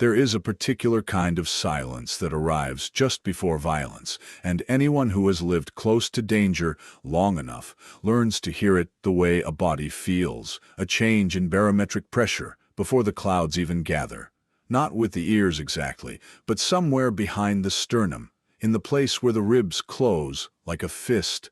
There is a particular kind of silence that arrives just before violence, and anyone who has lived close to danger long enough learns to hear it the way a body feels, a change in barometric pressure before the clouds even gather. Not with the ears exactly, but somewhere behind the sternum, in the place where the ribs close like a fist.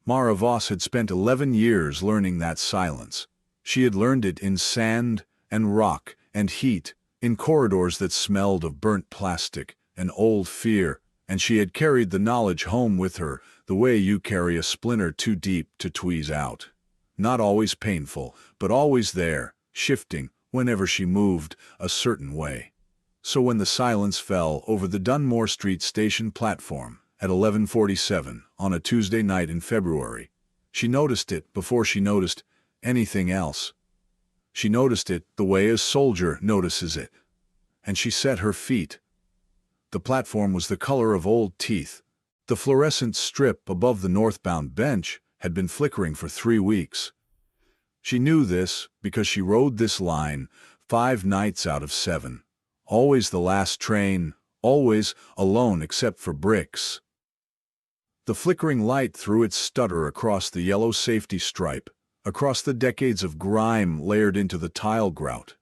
Maravos had spent 11 years learning that silence. She had learned it in sand and rock and heat, in corridors that smelled of burnt plastic and old fear, and she had carried the knowledge home with her the way you carry a splinter too deep to tweeze out. Not always painful, but always there, shifting whenever she moved a certain way. So when the silence fell over the Dunore Street Station platform at 11:47 on a Tuesday night in February, she noticed it before she noticed anything else. She noticed it the way a soldier notices it, and she set her feet. The platform was the color of old teeth. The fluorescent strip above the northbound bench had been flickering for 3 weeks. She knew this because she rode this line 5 nights out of 7. Always the last train, always alone except for Brics. The flickering light threw its stutter across the yellow safety stripe, across the decades of grime layered into the tile grout,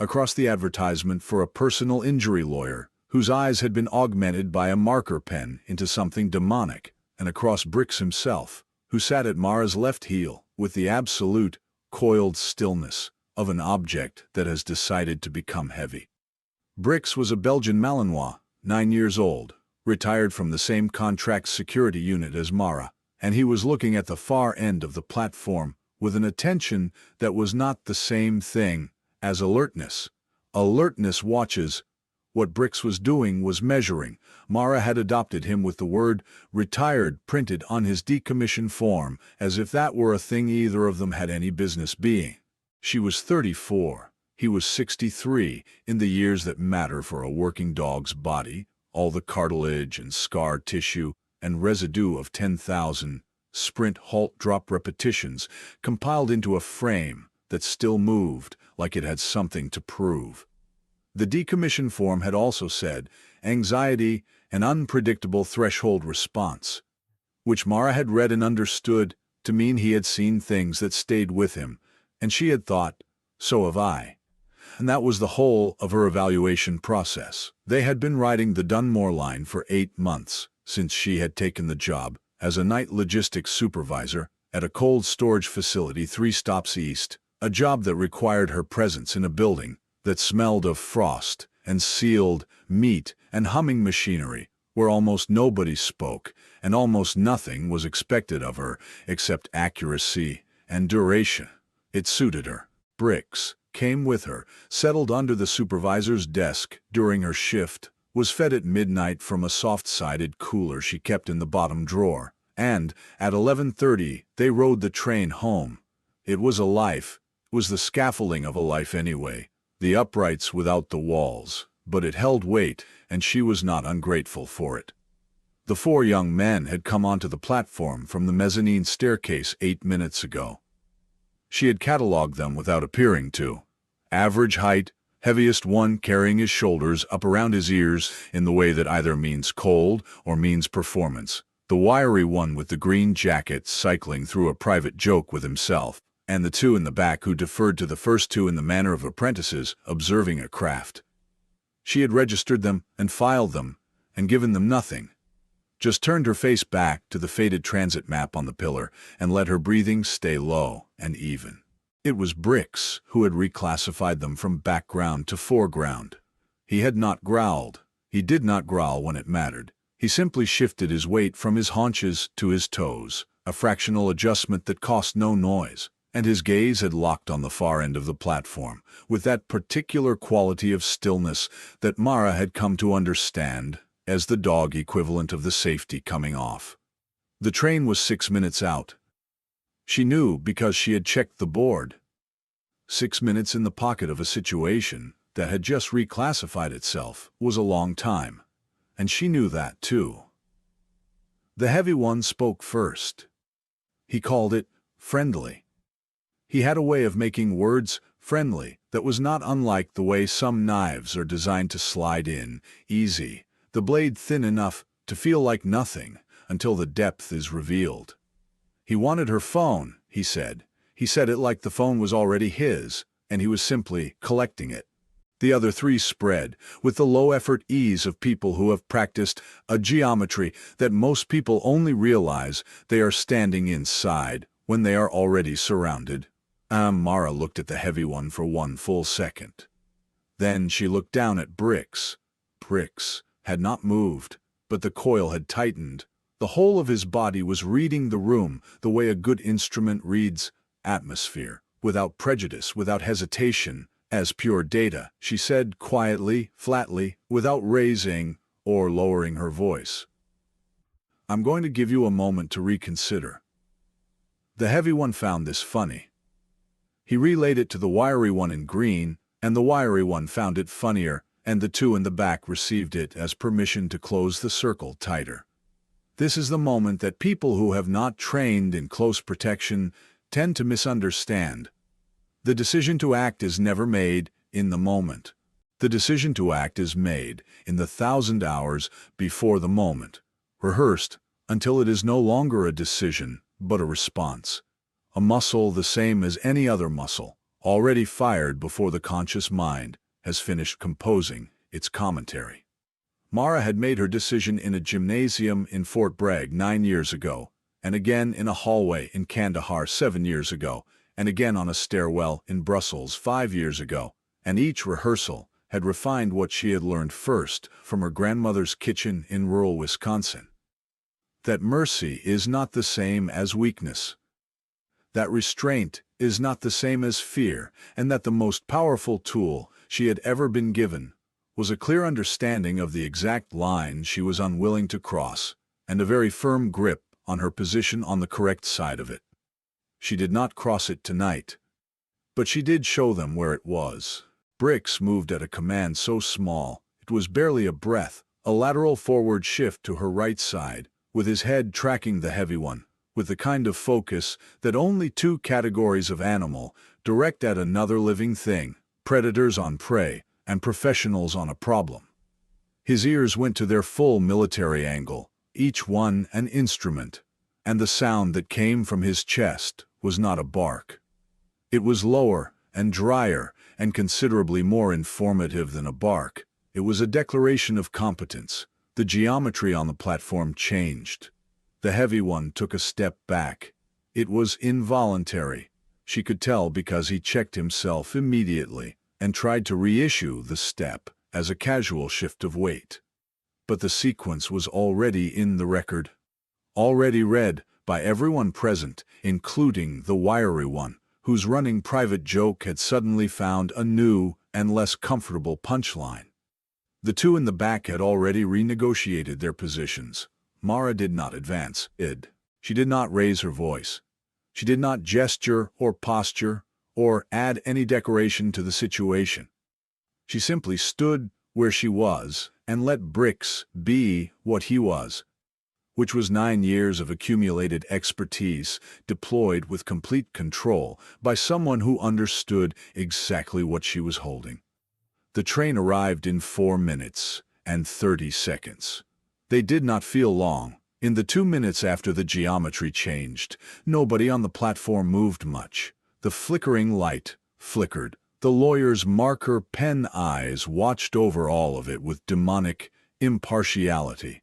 across the advertisement for a personal injury lawyer whose eyes had been augmented by a marker pen into something demonic, and across Brics himself, who sat at Mara's left heel with the absolute, coiled stillness of an object that has decided to become heavy. Brics was a Belgian Malininoa, 9 years old, retired from the same contract security unit as Mara, and he was looking at the far end of the platform with an attention that was not the same thing as alertness. Alertness watches. What Brics was doing was measuring. Mara had adopted him with the word retired printed on his decommissioned form, as if that were a thing either of them had any business being. She was 34. He was 63, in the years that matter for a working dog's body, all the cartilage and scar tissue and residue of 10,000 sprint, halt, drop repetitions compiled into a frame that still moved like it had something to prove. The decommissioned form had also said anxiety and unpredictable threshold response, which Mara had read and understood to mean he had seen things that stayed with him, and she had thought, so have I. And that was the whole of her evaluation process. They had been riding the Dunore line for 8 months since she had taken the job as a night logistics supervisor at a cold storage facility 3 stops east, a job that required her presence in a building that smelled of frost and sealed meat and humming machinery, where almost nobody spoke and almost nothing was expected of her except accuracy and duration. It suited her. Brics came with her, settled under the supervisor's desk during her shift, was fed at midnight from a soft-sided cooler she kept in the bottom drawer, and at 11:30 they rode the train home. It was a life. It was the scaffolding of a life anyway, the uprights without the walls, but it held weight, and she was not ungrateful for it. The 4 young men had come onto the platform from the mezzanine staircase 8 minutes ago. She had catalogued them without appearing to. Average height, heaviest one carrying his shoulders up around his ears in the way that either means cold or means performance. The wiry one with the green jacket cycling through a private joke with himself, and the 2 in the back who deferred to the first 2 in the manner of apprentices observing a craft. She had registered them and filed them and given them nothing. Just turned her face back to the faded transit map on the pillar and let her breathing stay low and even. It was Brics who had reclassified them from background to foreground. He had not growled. He did not growl when it mattered. He simply shifted his weight from his haunches to his toes, a fractional adjustment that cost no noise, and his gaze had locked on the far end of the platform, with that particular quality of stillness that Mara had come to understand as the dog equivalent of the safety coming off. The train was 6 minutes out. She knew because she had checked the board. 6 minutes in the pocket of a situation that had just reclassified itself was a long time, and she knew that too. The heavy one spoke first. He called it friendly. He had a way of making words friendly, that was not unlike the way some knives are designed to slide in, easy, the blade thin enough to feel like nothing until the depth is revealed. He wanted her phone, he said. He said it like the phone was already his, and he was simply collecting it. The other three spread, with the low-effort ease of people who have practiced a geometry that most people only realize they are standing inside when they are already surrounded. Mara looked at the heavy one for one full second. Then she looked down at Bricks. Bricks had not moved, but the coil had tightened. The whole of his body was reading the room the way a good instrument reads atmosphere, without prejudice, without hesitation, as pure data, she said quietly, flatly, without raising or lowering her voice. I'm going to give you a moment to reconsider. The heavy one found this funny. He relayed it to the wiry one in green, and the wiry one found it funnier, and the two in the back received it as permission to close the circle tighter. This is the moment that people who have not trained in close protection tend to misunderstand. The decision to act is never made in the moment. The decision to act is made in the 1,000 hours before the moment, rehearsed until it is no longer a decision, but a response. A muscle the same as any other muscle, already fired before the conscious mind has finished composing its commentary. Mara had made her decision in a gymnasium in Fort Bragg 9 years ago, and again in a hallway in Kandahar 7 years ago, and again on a stairwell in Brussels 5 years ago, and each rehearsal had refined what she had learned first from her grandmother's kitchen in rural Wisconsin. That mercy is not the same as weakness. That restraint is not the same as fear, and that the most powerful tool she had ever been given was a clear understanding of the exact line she was unwilling to cross, and a very firm grip on her position on the correct side of it. She did not cross it tonight, but she did show them where it was. Bricks moved at a command so small, it was barely a breath, a lateral forward shift to her right side, with his head tracking the heavy one, with the kind of focus that only two categories of animal direct at another living thing, predators on prey and professionals on a problem. His ears went to their full military angle, each one an instrument, and the sound that came from his chest was not a bark. It was lower and drier and considerably more informative than a bark. It was a declaration of competence. The geometry on the platform changed. The heavy one took a step back. It was involuntary. She could tell because he checked himself immediately and tried to reissue the step as a casual shift of weight. But the sequence was already in the record, already read by everyone present, including the wiry one, whose running private joke had suddenly found a new and less comfortable punchline. The two in the back had already renegotiated their positions. Mara did not advance. She did not raise her voice. She did not gesture or posture or add any decoration to the situation. She simply stood where she was and let Bricks be what he was, which was 9 years of accumulated expertise deployed with complete control by someone who understood exactly what she was holding. The train arrived in 4 minutes and 30 seconds. They did not feel long. In the 2 minutes after the geometry changed, nobody on the platform moved much. The flickering light flickered. The lawyer's marker pen eyes watched over all of it with demonic impartiality.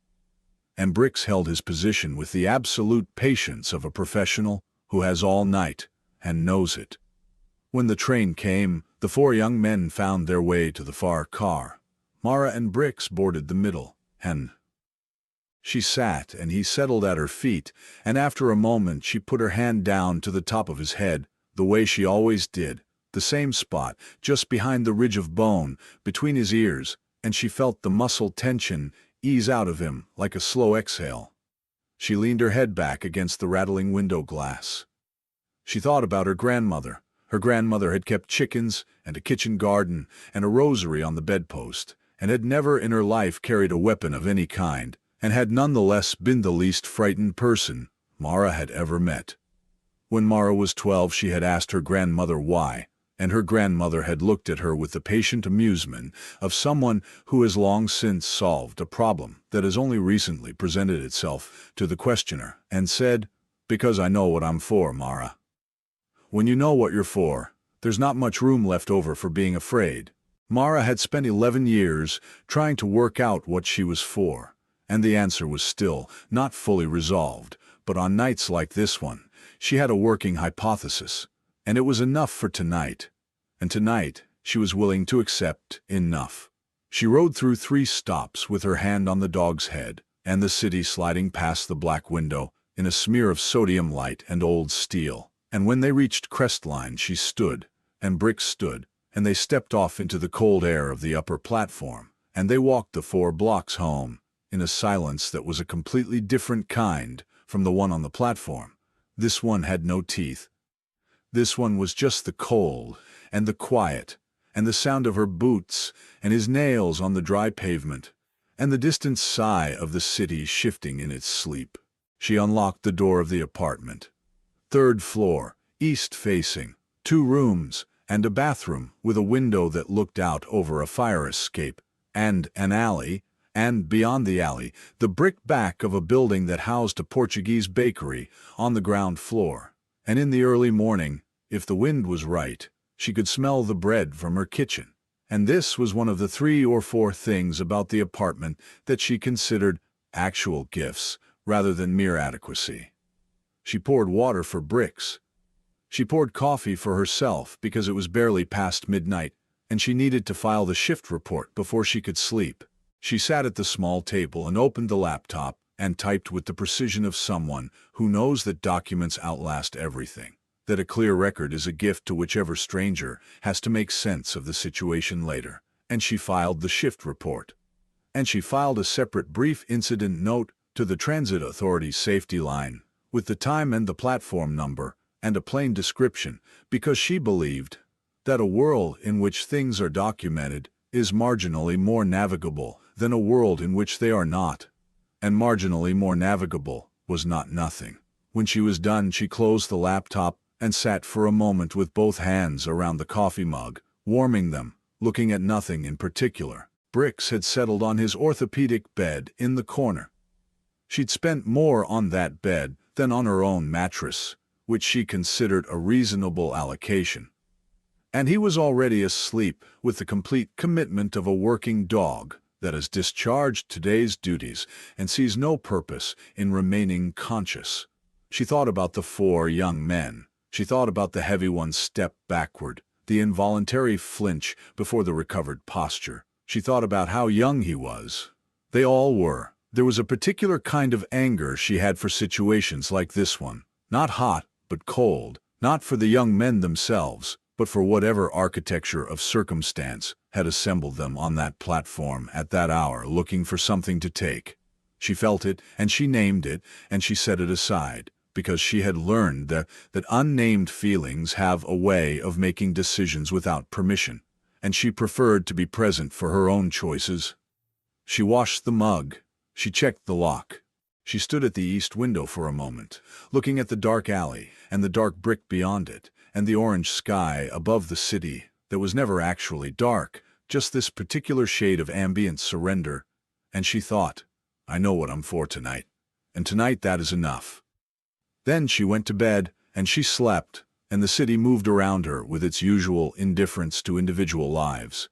And Bricks held his position with the absolute patience of a professional who has all night and knows it. When the train came, the 4 young men found their way to the far car. Mara and Bricks boarded the middle, and she sat and he settled at her feet, and after a moment she put her hand down to the top of his head, the way she always did, the same spot, just behind the ridge of bone, between his ears, and she felt the muscle tension ease out of him like a slow exhale. She leaned her head back against the rattling window glass. She thought about her grandmother. Her grandmother had kept chickens and a kitchen garden and a rosary on the bedpost, and had never in her life carried a weapon of any kind, and had nonetheless been the least frightened person Mara had ever met. When Mara was 12, she had asked her grandmother why, and her grandmother had looked at her with the patient amusement of someone who has long since solved a problem that has only recently presented itself to the questioner, and said, "Because I know what I'm for, Mara." When you know what you're for, there's not much room left over for being afraid. Mara had spent 11 years trying to work out what she was for, and the answer was still not fully resolved, but on nights like this one, she had a working hypothesis, and it was enough for tonight. And tonight, she was willing to accept enough. She rode through 3 stops with her hand on the dog's head, and the city sliding past the black window in a smear of sodium light and old steel. And when they reached Crestline, she stood, and Brics stood, and they stepped off into the cold air of the upper platform, and they walked the 4 blocks home, in a silence that was a completely different kind from the one on the platform. This one had no teeth. This one was just the cold, and the quiet, and the sound of her boots, and his nails on the dry pavement, and the distant sigh of the city shifting in its sleep. She unlocked the door of the apartment. 3rd floor, east-facing, 2 rooms, and a bathroom with a window that looked out over a fire escape, and an alley, and beyond the alley, the brick back of a building that housed a Portuguese bakery on the ground floor. And in the early morning, if the wind was right, she could smell the bread from her kitchen. And this was one of the 3 or 4 things about the apartment that she considered actual gifts rather than mere adequacy. She poured water for Brics. She poured coffee for herself because it was barely past midnight, and she needed to file the shift report before she could sleep. She sat at the small table and opened the laptop and typed with the precision of someone who knows that documents outlast everything, that a clear record is a gift to whichever stranger has to make sense of the situation later. And she filed the shift report. And she filed a separate brief incident note to the Transit Authority's safety line, with the time and the platform number, and a plain description, because she believed that a world in which things are documented is marginally more navigable than a world in which they are not. And marginally more navigable was not nothing. When she was done, she closed the laptop and sat for a moment with both hands around the coffee mug, warming them, looking at nothing in particular. Brics had settled on his orthopedic bed in the corner. She'd spent more on that bed than on her own mattress, which she considered a reasonable allocation. And he was already asleep with the complete commitment of a working dog that has discharged today's duties and sees no purpose in remaining conscious. She thought about the 4 young men. She thought about the heavy one's step backward, the involuntary flinch before the recovered posture. She thought about how young he was. They all were. There was a particular kind of anger she had for situations like this one. Not hot, but cold. Not for the young men themselves, but for whatever architecture of circumstance had assembled them on that platform at that hour looking for something to take. She felt it, and she named it, and she set it aside, because she had learned that unnamed feelings have a way of making decisions without permission, and she preferred to be present for her own choices. She washed the mug. She checked the lock. She stood at the east window for a moment, looking at the dark alley and the dark brick beyond it, and the orange sky above the city that was never actually dark, just this particular shade of ambient surrender. And she thought, I know what I'm for tonight, and tonight that is enough. Then she went to bed, and she slept, and the city moved around her with its usual indifference to individual lives,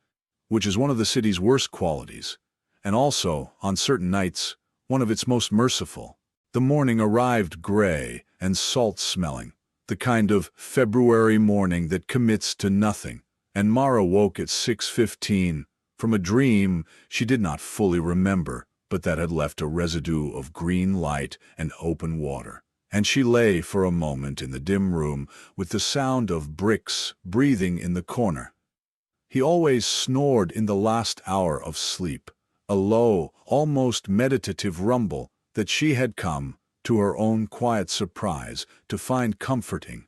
which is one of the city's worst qualities, and also, on certain nights, one of its most merciful. The morning arrived gray and salt-smelling, the kind of February morning that commits to nothing, and Mara woke at 6:15 from a dream she did not fully remember, but that had left a residue of green light and open water. And she lay for a moment in the dim room with the sound of Brics breathing in the corner. He always snored in the last hour of sleep, a low, almost meditative rumble that she had come, to her own quiet surprise, to find comforting.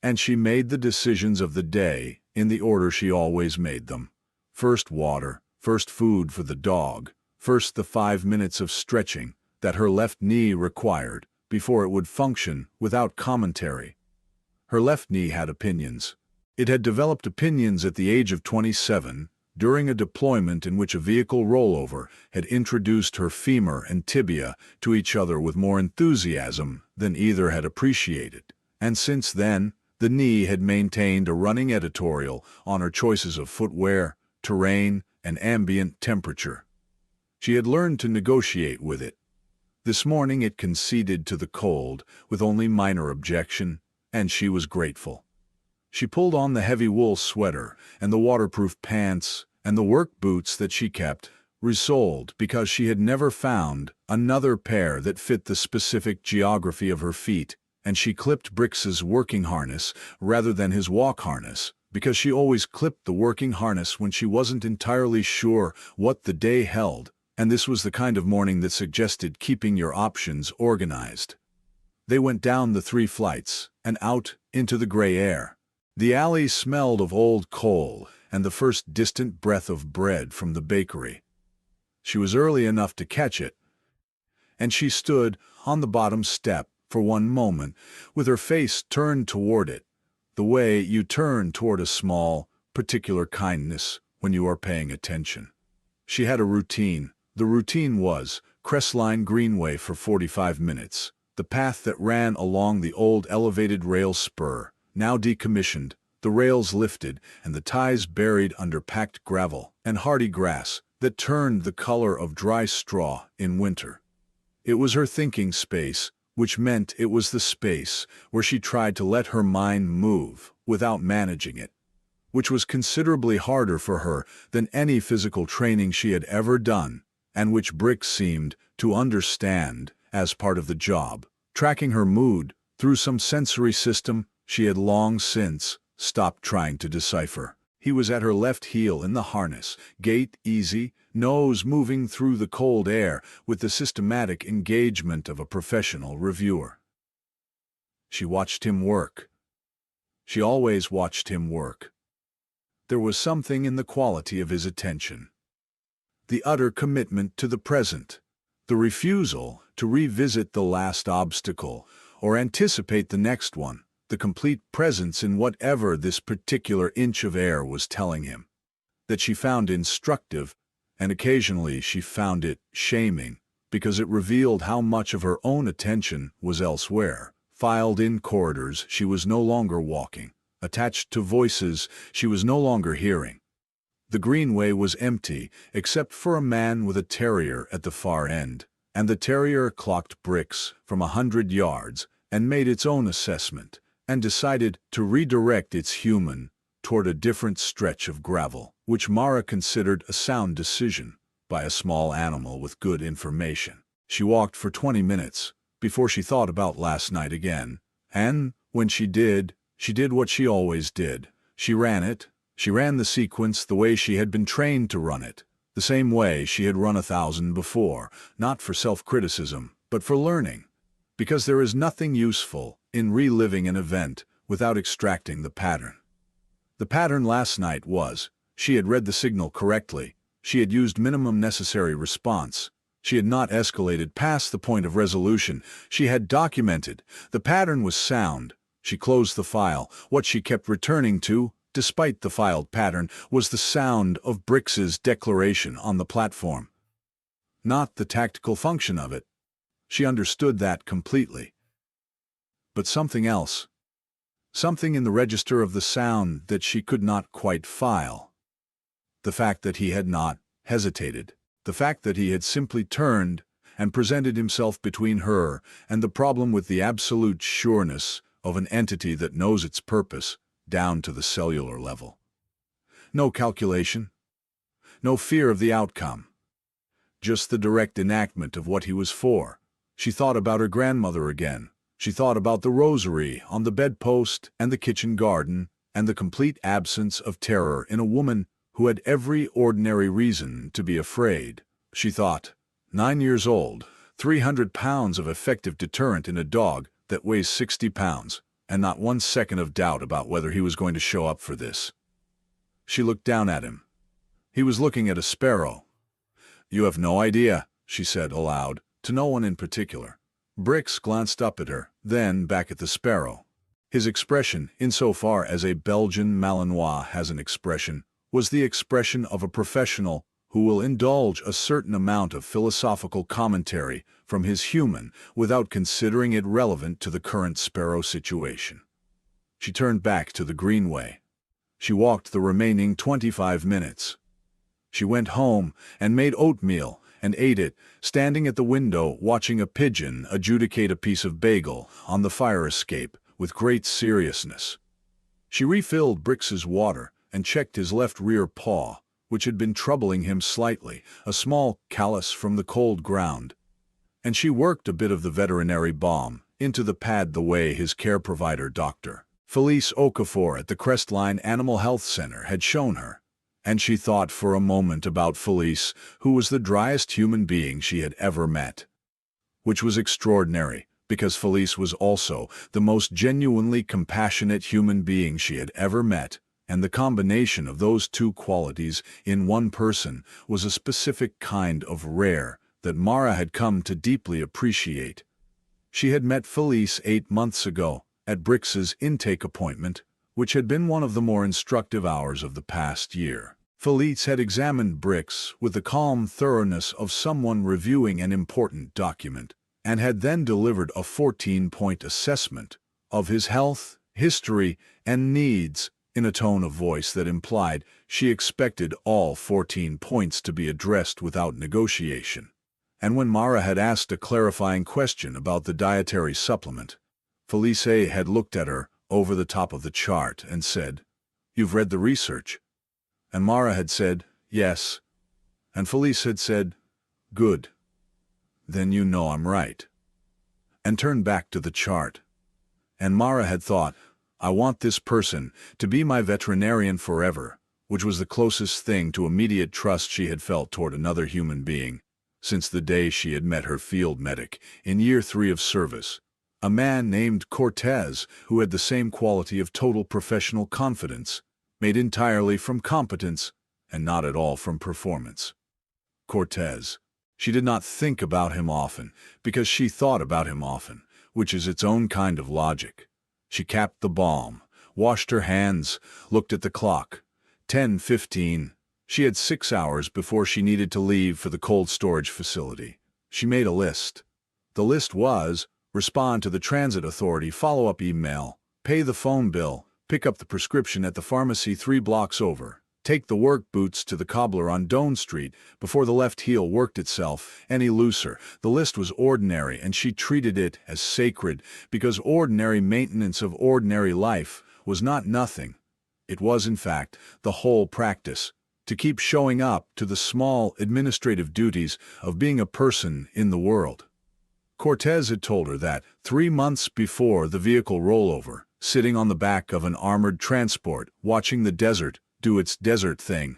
And she made the decisions of the day in the order she always made them. First water, first food for the dog, first the 5 minutes of stretching that her left knee required before it would function without commentary. Her left knee had opinions. It had developed opinions at the age of 27, during a deployment in which a vehicle rollover had introduced her femur and tibia to each other with more enthusiasm than either had appreciated. And since then, the knee had maintained a running editorial on her choices of footwear, terrain, and ambient temperature. She had learned to negotiate with it. This morning it conceded to the cold with only minor objection, and she was grateful. She pulled on the heavy wool sweater and the waterproof pants and the work boots that she kept, resoled because she had never found another pair that fit the specific geography of her feet, and she clipped Brics's working harness rather than his walk harness, because she always clipped the working harness when she wasn't entirely sure what the day held, and this was the kind of morning that suggested keeping your options organized. They went down the 3 flights and out into the gray air. The alley smelled of old coal and the first distant breath of bread from the bakery. She was early enough to catch it, and she stood on the bottom step for one moment with her face turned toward it, the way you turn toward a small, particular kindness when you are paying attention. She had a routine. The routine was Crestline Greenway for 45 minutes, the path that ran along the old elevated rail spur, now decommissioned, the rails lifted and the ties buried under packed gravel and hardy grass that turned the color of dry straw in winter. It was her thinking space, which meant it was the space where she tried to let her mind move without managing it, which was considerably harder for her than any physical training she had ever done, and which Brics seemed to understand as part of the job, tracking her mood through some sensory system she had long since stopped trying to decipher. He was at her left heel in the harness, gait easy, nose moving through the cold air with the systematic engagement of a professional reviewer. She watched him work. She always watched him work. There was something in the quality of his attention. The utter commitment to the present, the refusal to revisit the last obstacle or anticipate the next one, the complete presence in whatever this particular inch of air was telling him, that she found instructive, and occasionally she found it shaming, because it revealed how much of her own attention was elsewhere, filed in corridors she was no longer walking, attached to voices she was no longer hearing. The greenway was empty except for a man with a terrier at the far end, and the terrier clocked Brics from 100 yards and made its own assessment, and decided to redirect its human toward a different stretch of gravel, which Mara considered a sound decision by a small animal with good information. She walked for 20 minutes before she thought about last night again, and when she did what she always did. She ran it. She ran the sequence the way she had been trained to run it, the same way she had run 1,000 before, not for self-criticism, but for learning, because there is nothing useful in reliving an event without extracting the pattern. The pattern last night was, she had read the signal correctly, she had used minimum necessary response, she had not escalated past the point of resolution, she had documented, the pattern was sound, she closed the file, what she kept returning to, despite the filed pattern, was the sound of Brics's declaration on the platform. Not the tactical function of it. She understood that completely. But something else. Something in the register of the sound that she could not quite file. The fact that he had not hesitated. The fact that he had simply turned and presented himself between her and the problem with the absolute sureness of an entity that knows its purpose down to the cellular level. No calculation. No fear of the outcome. Just the direct enactment of what he was for. She thought about her grandmother again. She thought about the rosary on the bedpost and the kitchen garden, and the complete absence of terror in a woman who had every ordinary reason to be afraid. She thought, 9 years old, 300 pounds of effective deterrent in a dog that weighs 60 pounds, and not 1 second of doubt about whether he was going to show up for this. She looked down at him. He was looking at a sparrow. "You have no idea," she said aloud, to no one in particular. Brics glanced up at her, then back at the sparrow. His expression, insofar as a Belgian Malinois has an expression, was the expression of a professional who will indulge a certain amount of philosophical commentary from his human without considering it relevant to the current sparrow situation. She turned back to the greenway. She walked the remaining 25 minutes. She went home and made oatmeal and ate it, standing at the window watching a pigeon adjudicate a piece of bagel on the fire escape with great seriousness. She refilled Brics's water and checked his left rear paw, which had been troubling him slightly, a small callus from the cold ground. And she worked a bit of the veterinary balm into the pad the way his care provider, Dr. Felice Okafor at the Crestline Animal Health Center, had shown her. And she thought for a moment about Felice, who was the driest human being she had ever met. Which was extraordinary, because Felice was also the most genuinely compassionate human being she had ever met, and the combination of those two qualities in one person was a specific kind of rare that Mara had come to deeply appreciate. She had met Felice 8 months ago at Brics's intake appointment, which had been one of the more instructive hours of the past year. Felice had examined Brics with the calm thoroughness of someone reviewing an important document, and had then delivered a 14-point assessment of his health, history, and needs in a tone of voice that implied she expected all 14 points to be addressed without negotiation. And when Mara had asked a clarifying question about the dietary supplement, Felice had looked at her over the top of the chart and said, "You've read the research?" And Mara had said, "Yes." And Felice had said, "Good. Then you know I'm right." And turned back to the chart. And Mara had thought, "I want this person to be my veterinarian forever," which was the closest thing to immediate trust she had felt toward another human being since the day she had met her field medic in year 3 of service, a man named Cortez who had the same quality of total professional confidence, made entirely from competence and not at all from performance. Cortez. She did not think about him often, because she thought about him often, which is its own kind of logic. She capped the balm, washed her hands, looked at the clock. 10:15. She had 6 hours before she needed to leave for the cold storage facility. She made a list. The list was: respond to the transit authority follow-up email, pay the phone bill, pick up the prescription at the pharmacy 3 blocks over, take the work boots to the cobbler on Dunore Street before the left heel worked itself any looser. The list was ordinary, and she treated it as sacred because ordinary maintenance of ordinary life was not nothing. It was, in fact, the whole practice, to keep showing up to the small administrative duties of being a person in the world. Cortez had told her that 3 months before the vehicle rollover, sitting on the back of an armored transport, watching the desert do its desert thing,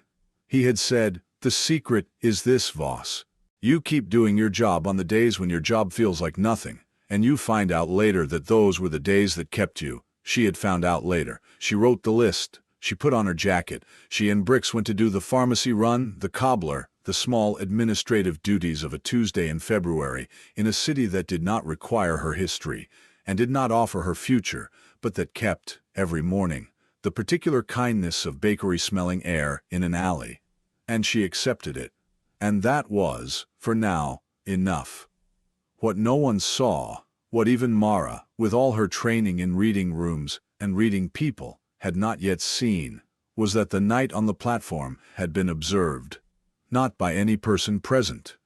he had said, "The secret is this, Voss. You keep doing your job on the days when your job feels like nothing, and you find out later that those were the days that kept you." She had found out later. She wrote the list. She put on her jacket. She and Brics went to do the pharmacy run, the cobbler, the small administrative duties of a Tuesday in February, in a city that did not require her history, and did not offer her future, but that kept, every morning, the particular kindness of bakery-smelling air in an alley. And she accepted it. And that was, for now, enough. What no one saw, what even Mara, with all her training in reading rooms and reading people, had not yet seen, was that the night on the platform had been observed. Not by any person present.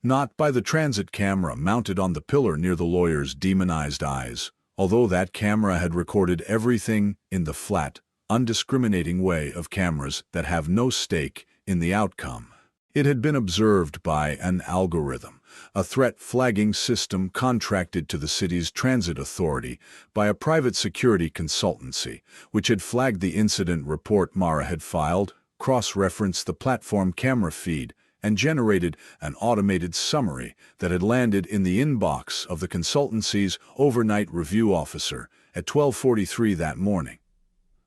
Not by the transit camera mounted on the pillar near the lawyer's demonized eyes, although that camera had recorded everything in the flat, undiscriminating way of cameras that have no stake in the outcome. It had been observed by an algorithm, a threat-flagging system contracted to the city's transit authority by a private security consultancy, which had flagged the incident report Mara had filed, cross-referenced the platform camera feed, and generated an automated summary that had landed in the inbox of the consultancy's overnight review officer at 12:43 that morning.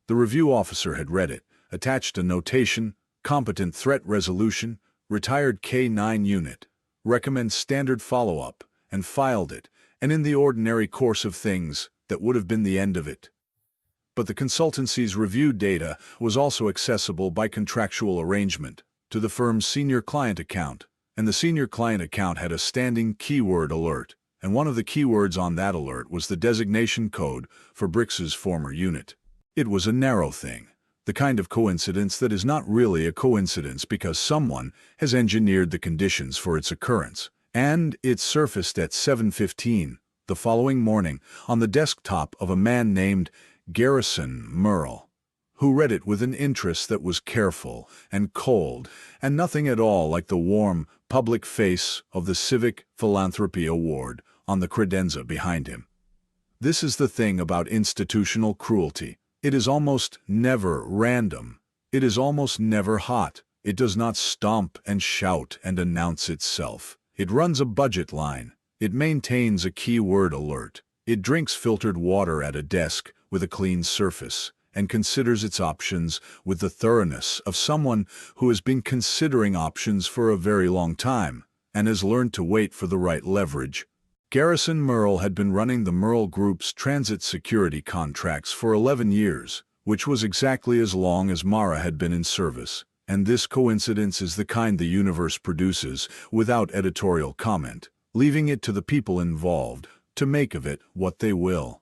The review officer had read it, attached a notation, competent threat resolution, retired K-9 unit, recommends standard follow-up, and filed it, and in the ordinary course of things, that would have been the end of it. But the consultancy's reviewed data was also accessible by contractual arrangement to the firm's senior client account, and the senior client account had a standing keyword alert, and one of the keywords on that alert was the designation code for Brics's former unit. It was a narrow thing, the kind of coincidence that is not really a coincidence because someone has engineered the conditions for its occurrence, and it surfaced at 7:15 the following morning on the desktop of a man named Garrison Merle, who read it with an interest that was careful and cold and nothing at all like the warm, public face of the Civic Philanthropy Award on the credenza behind him. This is the thing about institutional cruelty. It is almost never random. It is almost never hot. It does not stomp and shout and announce itself. It runs a budget line. It maintains a keyword alert. It drinks filtered water at a desk with a clean surface and considers its options with the thoroughness of someone who has been considering options for a very long time and has learned to wait for the right leverage. Garrison Merle had been running the Merle Group's transit security contracts for 11 years, which was exactly as long as Mara had been in service, and this coincidence is the kind the universe produces without editorial comment, leaving it to the people involved to make of it what they will.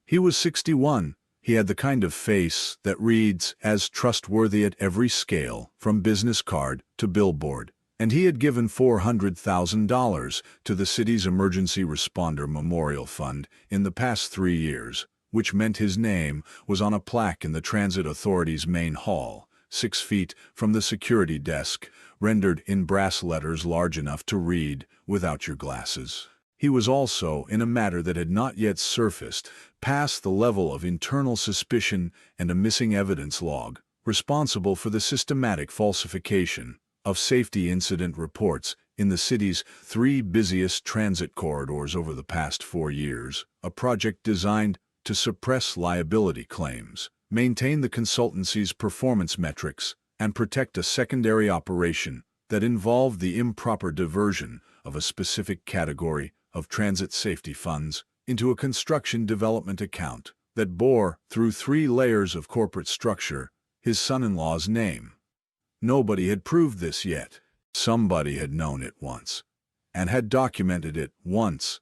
He was 61. He had the kind of face that reads as trustworthy at every scale, from business card to billboard. And he had given $400,000 to the city's Emergency Responder Memorial Fund in the past 3 years, which meant his name was on a plaque in the Transit Authority's main hall, 6 feet from the security desk, rendered in brass letters large enough to read without your glasses. He was also, in a matter that had not yet surfaced, past the level of internal suspicion and a missing evidence log, responsible for the systematic falsification of safety incident reports in the city's 3 busiest transit corridors over the past 4 years, a project designed to suppress liability claims, maintain the consultancy's performance metrics, and protect a secondary operation that involved the improper diversion of a specific category of transit safety funds into a construction development account that bore, through 3 layers of corporate structure, his son-in-law's name. Nobody had proved this yet. Somebody had known it once, and had documented it once,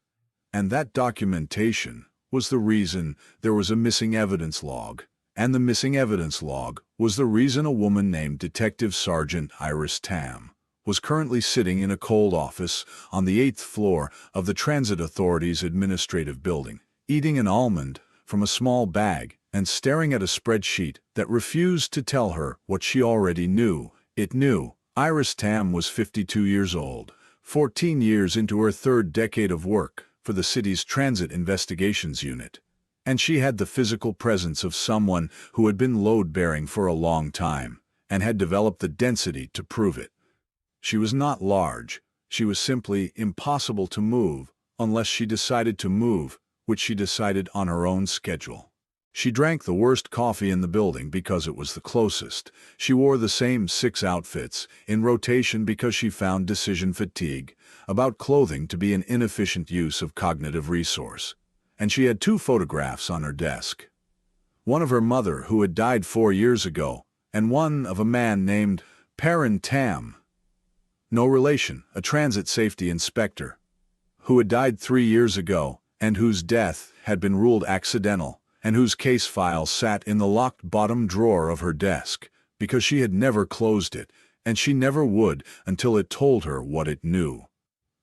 and that documentation was the reason there was a missing evidence log, and the missing evidence log was the reason a woman named Detective Sergeant Iris Tam was currently sitting in a cold office on the 8th floor of the Transit Authority's administrative building, eating an almond from a small bag and staring at a spreadsheet that refused to tell her what she already knew. It knew. Iris Tam was 52 years old, 14 years into her 3rd decade of work for the city's Transit Investigations Unit, and she had the physical presence of someone who had been load-bearing for a long time and had developed the density to prove it. She was not large. She was simply impossible to move unless she decided to move, which she decided on her own schedule. She drank the worst coffee in the building because it was the closest. She wore the same 6 outfits in rotation because she found decision fatigue about clothing to be an inefficient use of cognitive resource. And she had 2 photographs on her desk. One of her mother, who had died 4 years ago, and one of a man named Perrin Tam, no relation, a transit safety inspector, who had died 3 years ago and whose death had been ruled accidental, and whose case file sat in the locked bottom drawer of her desk because she had never closed it, and she never would until it told her what it knew.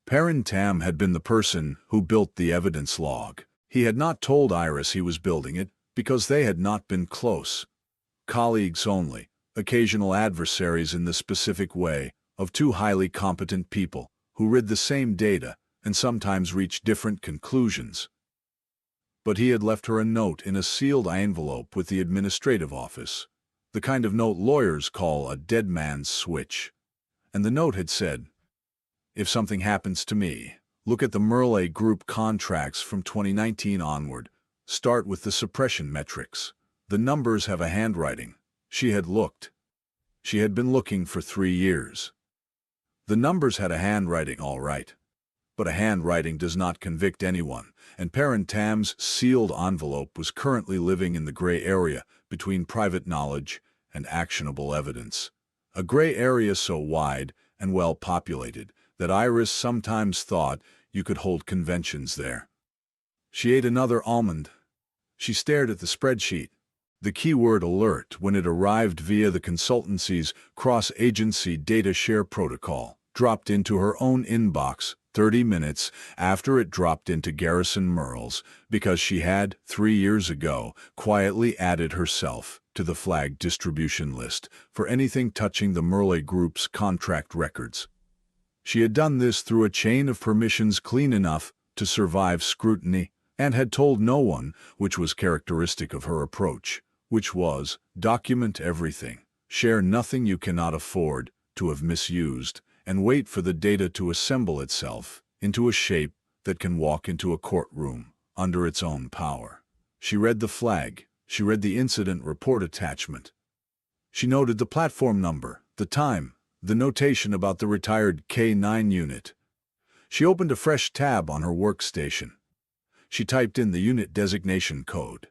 Perrin Tam had been the person who built the evidence log. He had not told Iris he was building it because they had not been close. Colleagues only, occasional adversaries in the specific way of 2 highly competent people who read the same data and sometimes reached different conclusions. But he had left her a note in a sealed envelope with the administrative office, the kind of note lawyers call a dead man's switch. And the note had said, "If something happens to me, look at the Merle Group contracts from 2019 onward. Start with the suppression metrics. The numbers have a handwriting." She had looked. She had been looking for 3 years. The numbers had a handwriting, all right. But a handwriting does not convict anyone, and Parent Tam's sealed envelope was currently living in the gray area between private knowledge and actionable evidence. A gray area so wide and well populated that Iris sometimes thought you could hold conventions there. She ate another almond. She stared at the spreadsheet. The keyword alert, when it arrived via the consultancy's cross-agency data share protocol, dropped into her own inbox 30 minutes after it dropped into Garrison Merle's, because she had, 3 years ago, quietly added herself to the flagged distribution list for anything touching the Merle Group's contract records. She had done this through a chain of permissions clean enough to survive scrutiny, and had told no one, which was characteristic of her approach, which was, document everything, share nothing you cannot afford to have misused, and wait for the data to assemble itself into a shape that can walk into a courtroom under its own power. She read the flag. She read the incident report attachment. She noted the platform number, the time, the notation about the retired K9 unit. She opened a fresh tab on her workstation. She typed in the unit designation code.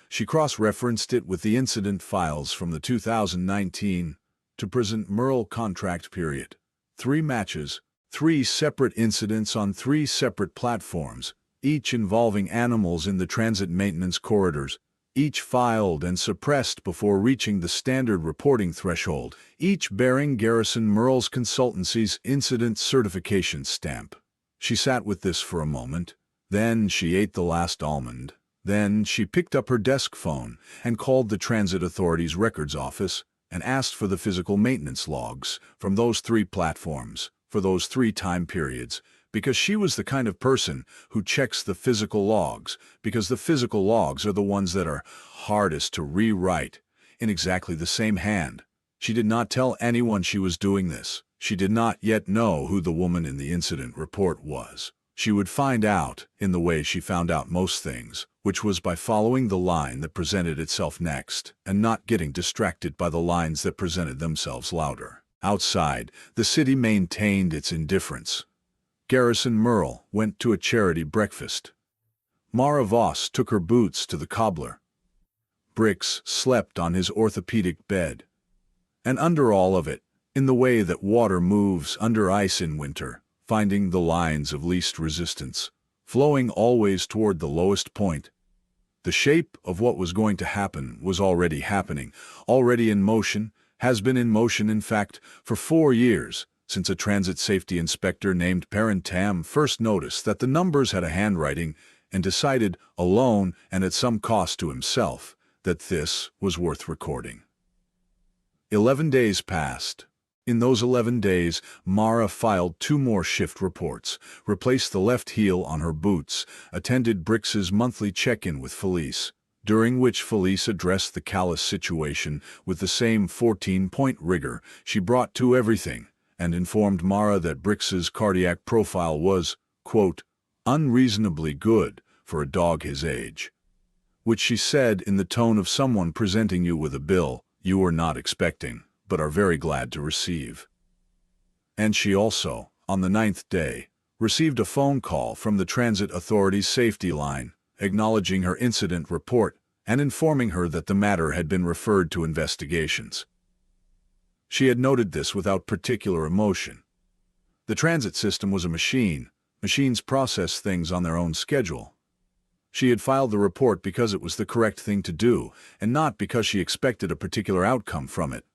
She cross-referenced it with the incident files from the 2019 to present Merle contract period. 3 matches, 3 separate incidents on 3 separate platforms, each involving animals in the transit maintenance corridors, each filed and suppressed before reaching the standard reporting threshold, each bearing Garrison Merle's consultancy's incident certification stamp. She sat with this for a moment. Then she ate the last almond. Then she picked up her desk phone and called the Transit Authority's records office and asked for the physical maintenance logs from those 3 platforms for those 3 time periods, because she was the kind of person who checks the physical logs, because the physical logs are the ones that are hardest to rewrite in exactly the same hand. She did not tell anyone she was doing this. She did not yet know who the woman in the incident report was. She would find out in the way she found out most things, which was by following the line that presented itself next, and not getting distracted by the lines that presented themselves louder. Outside, the city maintained its indifference. Garrison Merle went to a charity breakfast. Maravos took her boots to the cobbler. Bricks slept on his orthopedic bed. And under all of it, in the way that water moves under ice in winter, finding the lines of least resistance, flowing always toward the lowest point. The shape of what was going to happen was already happening, already in motion, has been in motion in fact for 4 years, since a transit safety inspector named Parent Tam first noticed that the numbers had a handwriting and decided, alone and at some cost to himself, that this was worth recording. 11 days passed. In those 11 days, Mara filed 2 more shift reports, replaced the left heel on her boots, attended Brics's monthly check-in with Felice, during which Felice addressed the callous situation with the same 14-point rigor she brought to everything, and informed Mara that Brics's cardiac profile was, quote, unreasonably good for a dog his age, which she said in the tone of someone presenting you with a bill you were not expecting, but are very glad to receive. And she also, on the 9th day, received a phone call from the Transit Authority's safety line, acknowledging her incident report and informing her that the matter had been referred to investigations. She had noted this without particular emotion. The transit system was a machine. Machines process things on their own schedule. She had filed the report because it was the correct thing to do, and not because she expected a particular outcome from it.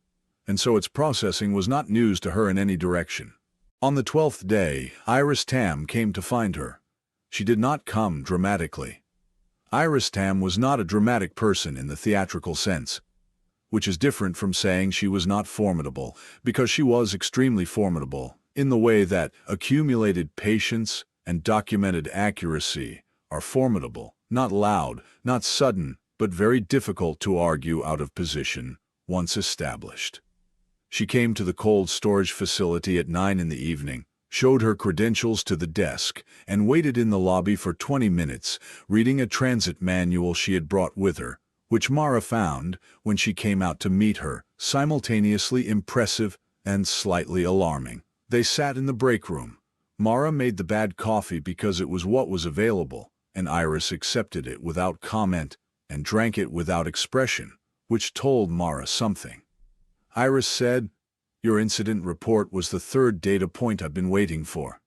And so its processing was not news to her in any direction. On the 12th day, Iris Tam came to find her. She did not come dramatically. Iris Tam was not a dramatic person in the theatrical sense, which is different from saying she was not formidable, because she was extremely formidable, in the way that accumulated patience and documented accuracy are formidable, not loud, not sudden, but very difficult to argue out of position, once established. She came to the cold storage facility at 9 in the evening, showed her credentials to the desk, and waited in the lobby for 20 minutes, reading a transit manual she had brought with her, which Mara found, when she came out to meet her, simultaneously impressive and slightly alarming. They sat in the break room. Mara made the bad coffee because it was what was available, and Iris accepted it without comment and drank it without expression, which told Mara something. Iris said, "Your incident report was the third data point I've been waiting for."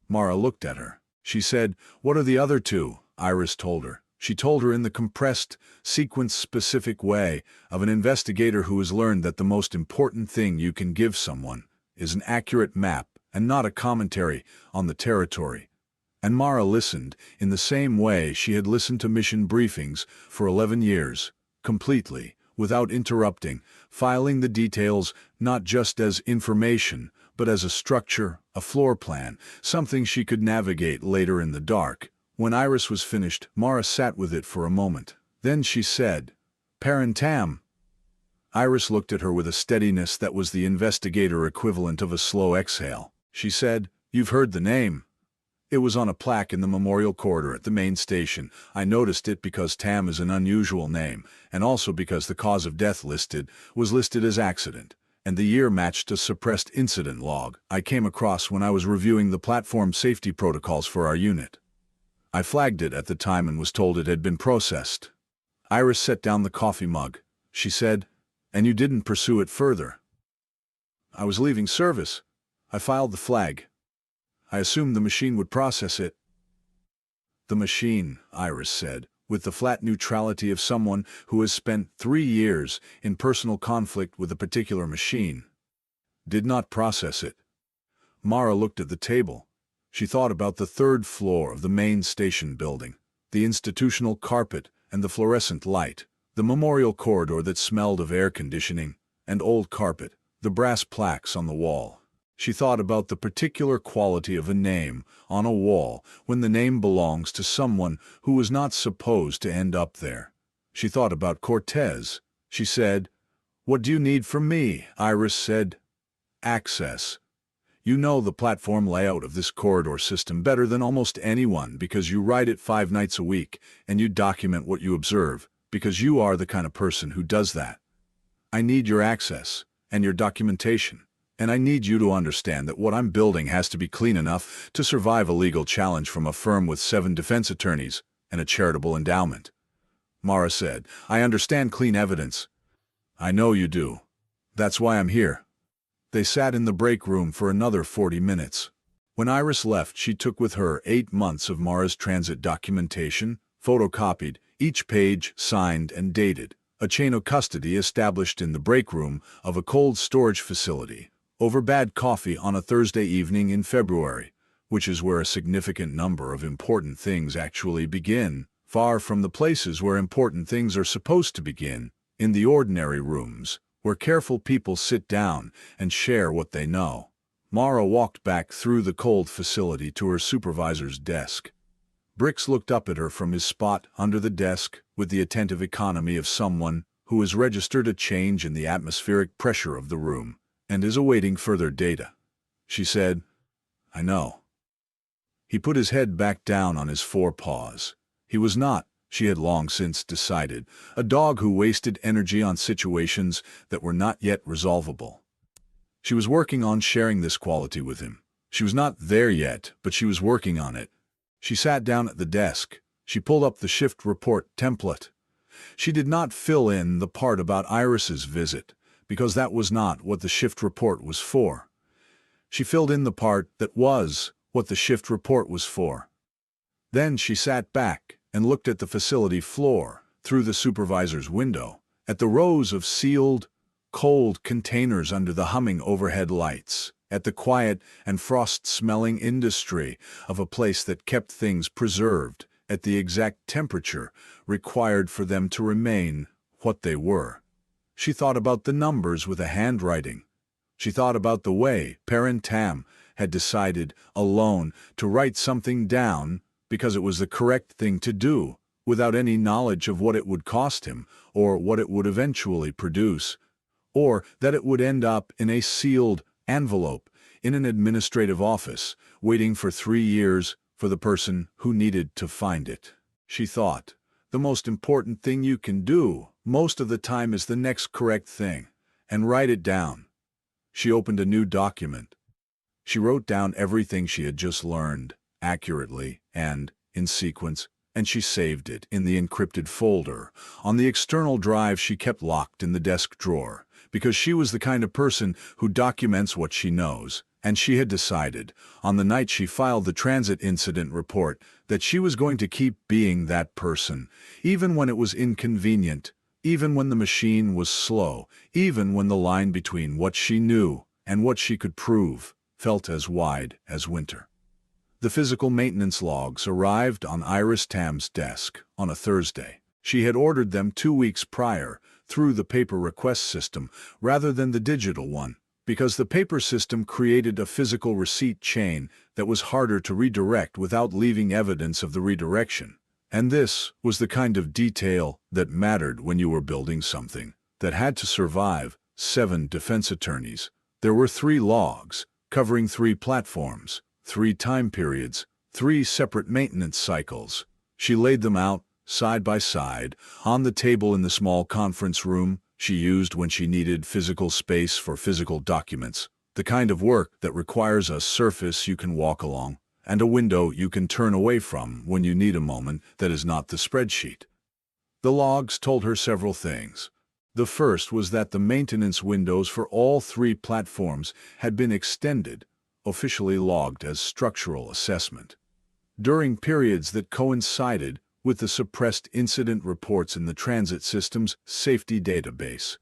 Mara looked at her. She said, "What are the other two?" Iris told her. She told her in the compressed, sequence-specific way of an investigator who has learned that the most important thing you can give someone is an accurate map and not a commentary on the territory. And Mara listened in the same way she had listened to mission briefings for 11 years, completely, without interrupting, filing the details not just as information, but as a structure, a floor plan, something she could navigate later in the dark. When Iris was finished, Mara sat with it for a moment. Then she said, "Parentam." Iris looked at her with a steadiness that was the investigator equivalent of a slow exhale. She said, "You've heard the name." It was on a plaque in the memorial corridor at the main station. I noticed it because Tam is an unusual name, and also because the cause of death was listed as accident, and the year matched a suppressed incident log I came across when I was reviewing the platform safety protocols for our unit. I flagged it at the time and was told it had been processed. Iris set down the coffee mug. She said, "And you didn't pursue it further?" "I was leaving service. I filed the flag. I assumed the machine would process it." "The machine," Iris said, with the flat neutrality of someone who has spent 3 years in personal conflict with a particular machine, "did not process it." Mara looked at the table. She thought about the third floor of the main station building, the institutional carpet and the fluorescent light, the memorial corridor that smelled of air conditioning and old carpet, the brass plaques on the wall. She thought about the particular quality of a name on a wall when the name belongs to someone who was not supposed to end up there. She thought about Cortez. She said, "What do you need from me?" Iris said, "Access. You know the platform layout of this corridor system better than almost anyone because you ride it 5 nights a week, and you document what you observe, because you are the kind of person who does that. I need your access, and your documentation, and I need you to understand that what I'm building has to be clean enough to survive a legal challenge from a firm with 7 defense attorneys and a charitable endowment." Mara said, "I understand clean evidence." "I know you do. That's why I'm here." They sat in the break room for another 40 minutes. When Iris left, she took with her 8 months of Mara's transit documentation, photocopied, each page signed and dated, a chain of custody established in the break room of a cold storage facility, over bad coffee on a Thursday evening in February, which is where a significant number of important things actually begin, far from the places where important things are supposed to begin, in the ordinary rooms, where careful people sit down and share what they know. Mara walked back through the cold facility to her supervisor's desk. Brics looked up at her from his spot under the desk with the attentive economy of someone who has registered a change in the atmospheric pressure of the room and is awaiting further data. She said, "I know." He put his head back down on his forepaws. He was not, she had long since decided, a dog who wasted energy on situations that were not yet resolvable. She was working on sharing this quality with him. She was not there yet, but she was working on it. She sat down at the desk. She pulled up the shift report template. She did not fill in the part about Iris's visit, because that was not what the shift report was for. She filled in the part that was what the shift report was for. Then she sat back and looked at the facility floor, through the supervisor's window, at the rows of sealed, cold containers under the humming overhead lights, at the quiet and frost-smelling industry of a place that kept things preserved at the exact temperature required for them to remain what they were. She thought about the numbers with a handwriting. She thought about the way Parentam had decided, alone, to write something down because it was the correct thing to do, without any knowledge of what it would cost him, or what it would eventually produce, or that it would end up in a sealed envelope in an administrative office, waiting for 3 years for the person who needed to find it. She thought, the most important thing you can do most of the time is the next correct thing, and write it down. She opened a new document. She wrote down everything she had just learned, accurately and in sequence, and she saved it in the encrypted folder on the external drive she kept locked in the desk drawer, because she was the kind of person who documents what she knows, and she had decided, on the night she filed the transit incident report, that she was going to keep being that person, even when it was inconvenient, even when the machine was slow, even when the line between what she knew and what she could prove felt as wide as winter. The physical maintenance logs arrived on Iris Tam's desk on a Thursday. She had ordered them 2 weeks prior through the paper request system rather than the digital one, because the paper system created a physical receipt chain that was harder to redirect without leaving evidence of the redirection. And this was the kind of detail that mattered when you were building something that had to survive 7 defense attorneys. There were 3 logs, covering 3 platforms, 3 time periods, 3 separate maintenance cycles. She laid them out, side by side, on the table in the small conference room she used when she needed physical space for physical documents, the kind of work that requires a surface you can walk along, and a window you can turn away from when you need a moment that is not the spreadsheet. The logs told her several things. The first was that the maintenance windows for all 3 platforms had been extended, officially logged as structural assessment, during periods that coincided with the suppressed incident reports in the transit system's safety database.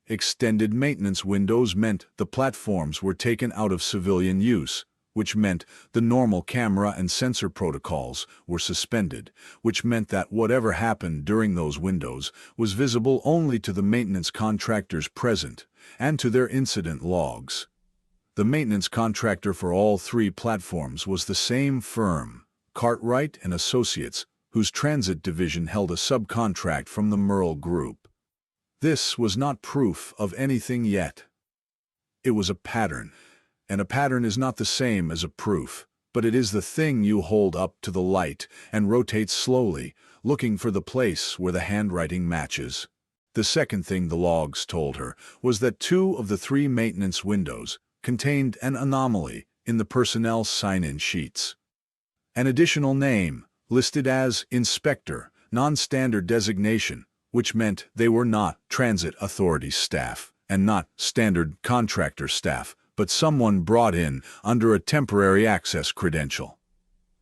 Extended maintenance windows meant the platforms were taken out of civilian use, which meant the normal camera and sensor protocols were suspended, which meant that whatever happened during those windows was visible only to the maintenance contractors present and to their incident logs. The maintenance contractor for all 3 platforms was the same firm, Cartwright and Associates, whose transit division held a subcontract from the Merle Group. This was not proof of anything yet. It was a pattern, and a pattern is not the same as a proof, but it is the thing you hold up to the light and rotate slowly, looking for the place where the handwriting matches. The second thing the logs told her was that 2 of the 3 maintenance windows contained an anomaly in the personnel sign-in sheets. An additional name, listed as Inspector, non-standard designation, which meant they were not transit authority staff and not standard contractor staff, but someone brought in under a temporary access credential.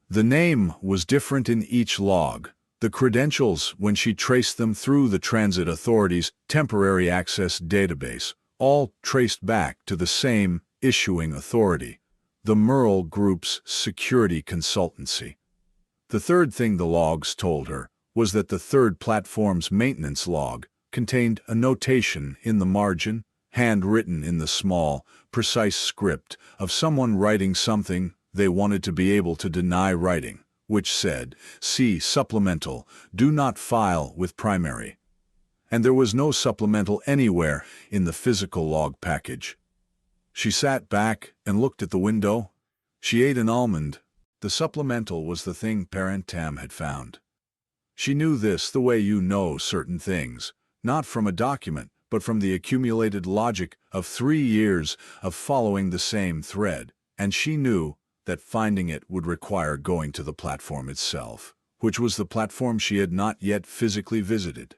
The name was different in each log. The credentials, when she traced them through the Transit Authority's temporary access database, all traced back to the same issuing authority, the Merle Group's security consultancy. The third thing the logs told her was that the 3rd platform's maintenance log contained a notation in the margin, handwritten in the small, precise script of someone writing something they wanted to be able to deny writing, which said, "See supplemental, do not file with primary." And there was no supplemental anywhere in the physical log package. She sat back and looked at the window. She ate an almond. The supplemental was the thing Parent Tam had found. She knew this the way you know certain things, not from a document, but from the accumulated logic of 3 years of following the same thread, and she knew that finding it would require going to the platform itself, which was the platform she had not yet physically visited,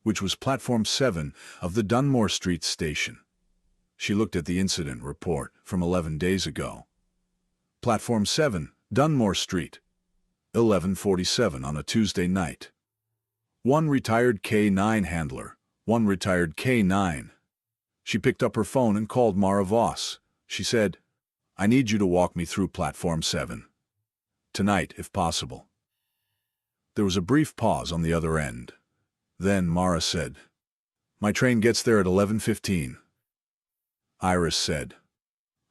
which was Platform 7 of the Dunore Street Station. She looked at the incident report from 11 days ago. Platform 7, Dunore Street, 11:47 on a Tuesday night. 1 retired K9 handler, 1 retired K9. She picked up her phone and called Maravos. She said, "I need you to walk me through Platform 7. Tonight, if possible." There was a brief pause on the other end. Then Mara said, "My train gets there at 11:15. Iris said,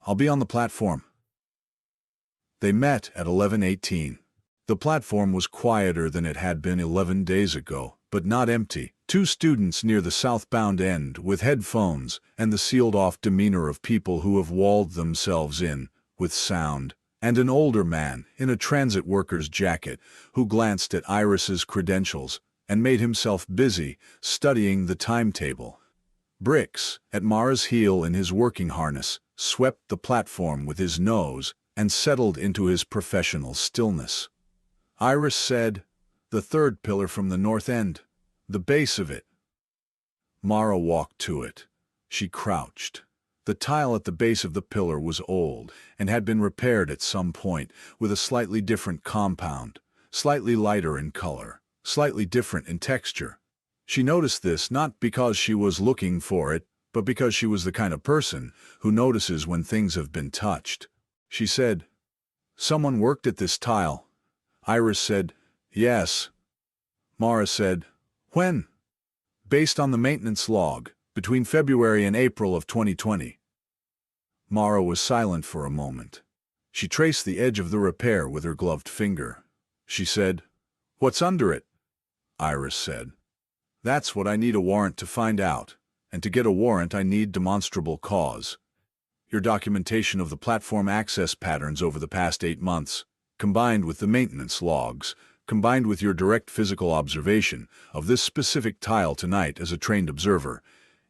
"I'll be on the platform." They met at 11:18. The platform was quieter than it had been 11 days ago, but not empty. 2 students near the southbound end with headphones and the sealed-off demeanor of people who have walled themselves in with sound, and an older man in a transit worker's jacket who glanced at Iris's credentials and made himself busy studying the timetable. Brics, at Mara's heel in his working harness, swept the platform with his nose, and settled into his professional stillness. Iris said, "The third pillar from the north end. The base of it." Mara walked to it. She crouched. The tile at the base of the pillar was old and had been repaired at some point with a slightly different compound, slightly lighter in color, slightly different in texture. She noticed this not because she was looking for it, but because she was the kind of person who notices when things have been touched. She said, "Someone worked at this tile." Iris said, "Yes." Mara said, "When?" "Based on the maintenance log, between February and April of 2020. Mara was silent for a moment. She traced the edge of the repair with her gloved finger. She said, "What's under it?" Iris said, "That's what I need a warrant to find out, and to get a warrant I need demonstrable cause. Your documentation of the platform access patterns over the past 8 months, combined with the maintenance logs, combined with your direct physical observation of this specific tile tonight as a trained observer,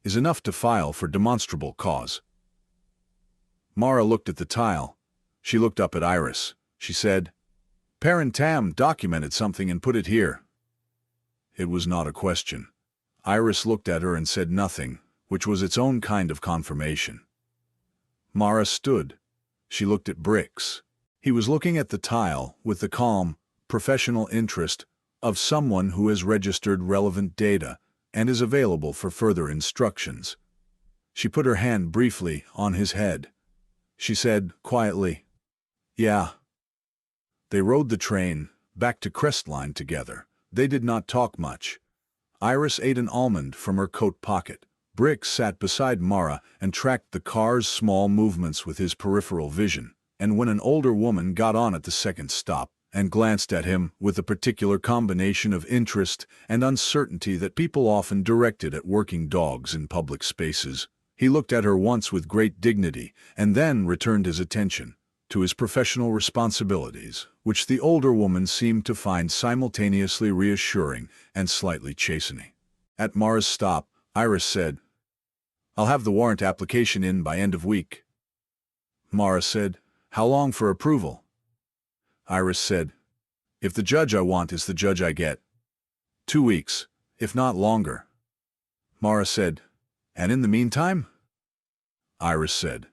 is enough to file for demonstrable cause." Mara looked at the tile. She looked up at Iris. She said, "Parent Tam documented something and put it here." It was not a question. Iris looked at her and said nothing, which was its own kind of confirmation. Mara stood. She looked at Bricks. He was looking at the tile with the calm, professional interest of someone who has registered relevant data and is available for further instructions. She put her hand briefly on his head. She said quietly, "Yeah." They rode the train back to Crestline together. They did not talk much. Iris ate an almond from her coat pocket. Bricks sat beside Mara and tracked the car's small movements with his peripheral vision, and when an older woman got on at the second stop and glanced at him with a particular combination of interest and uncertainty that people often directed at working dogs in public spaces, he looked at her once with great dignity and then returned his attention to his professional responsibilities, which the older woman seemed to find simultaneously reassuring and slightly chastening. At Mara's stop, Iris said, "I'll have the warrant application in by end of week." Mara said, "How long for approval?" Iris said, "If the judge I want is the judge I get. 2 weeks, if not longer." Mara said, "And in the meantime?" Iris said,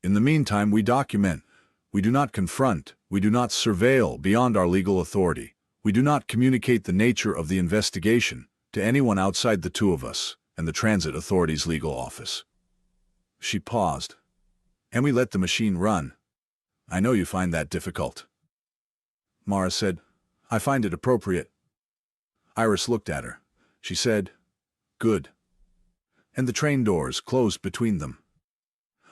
"In the meantime we document. We do not confront, we do not surveil beyond our legal authority. We do not communicate the nature of the investigation to anyone outside the two of us and the Transit Authority's legal office." She paused. "And we let the machine run. I know you find that difficult." Mara said, "I find it appropriate." Iris looked at her. She said, "Good." And the train doors closed between them.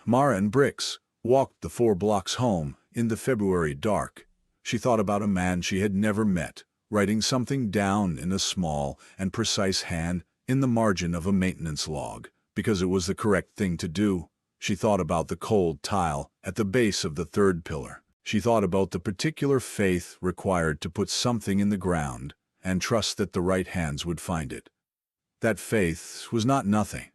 Mara and Bricks walked the 4 blocks home in the February dark. She thought about a man she had never met, writing something down in a small and precise hand in the margin of a maintenance log, because it was the correct thing to do. She thought about the cold tile at the base of the third pillar. She thought about the particular faith required to put something in the ground and trust that the right hands would find it. That faith was not nothing.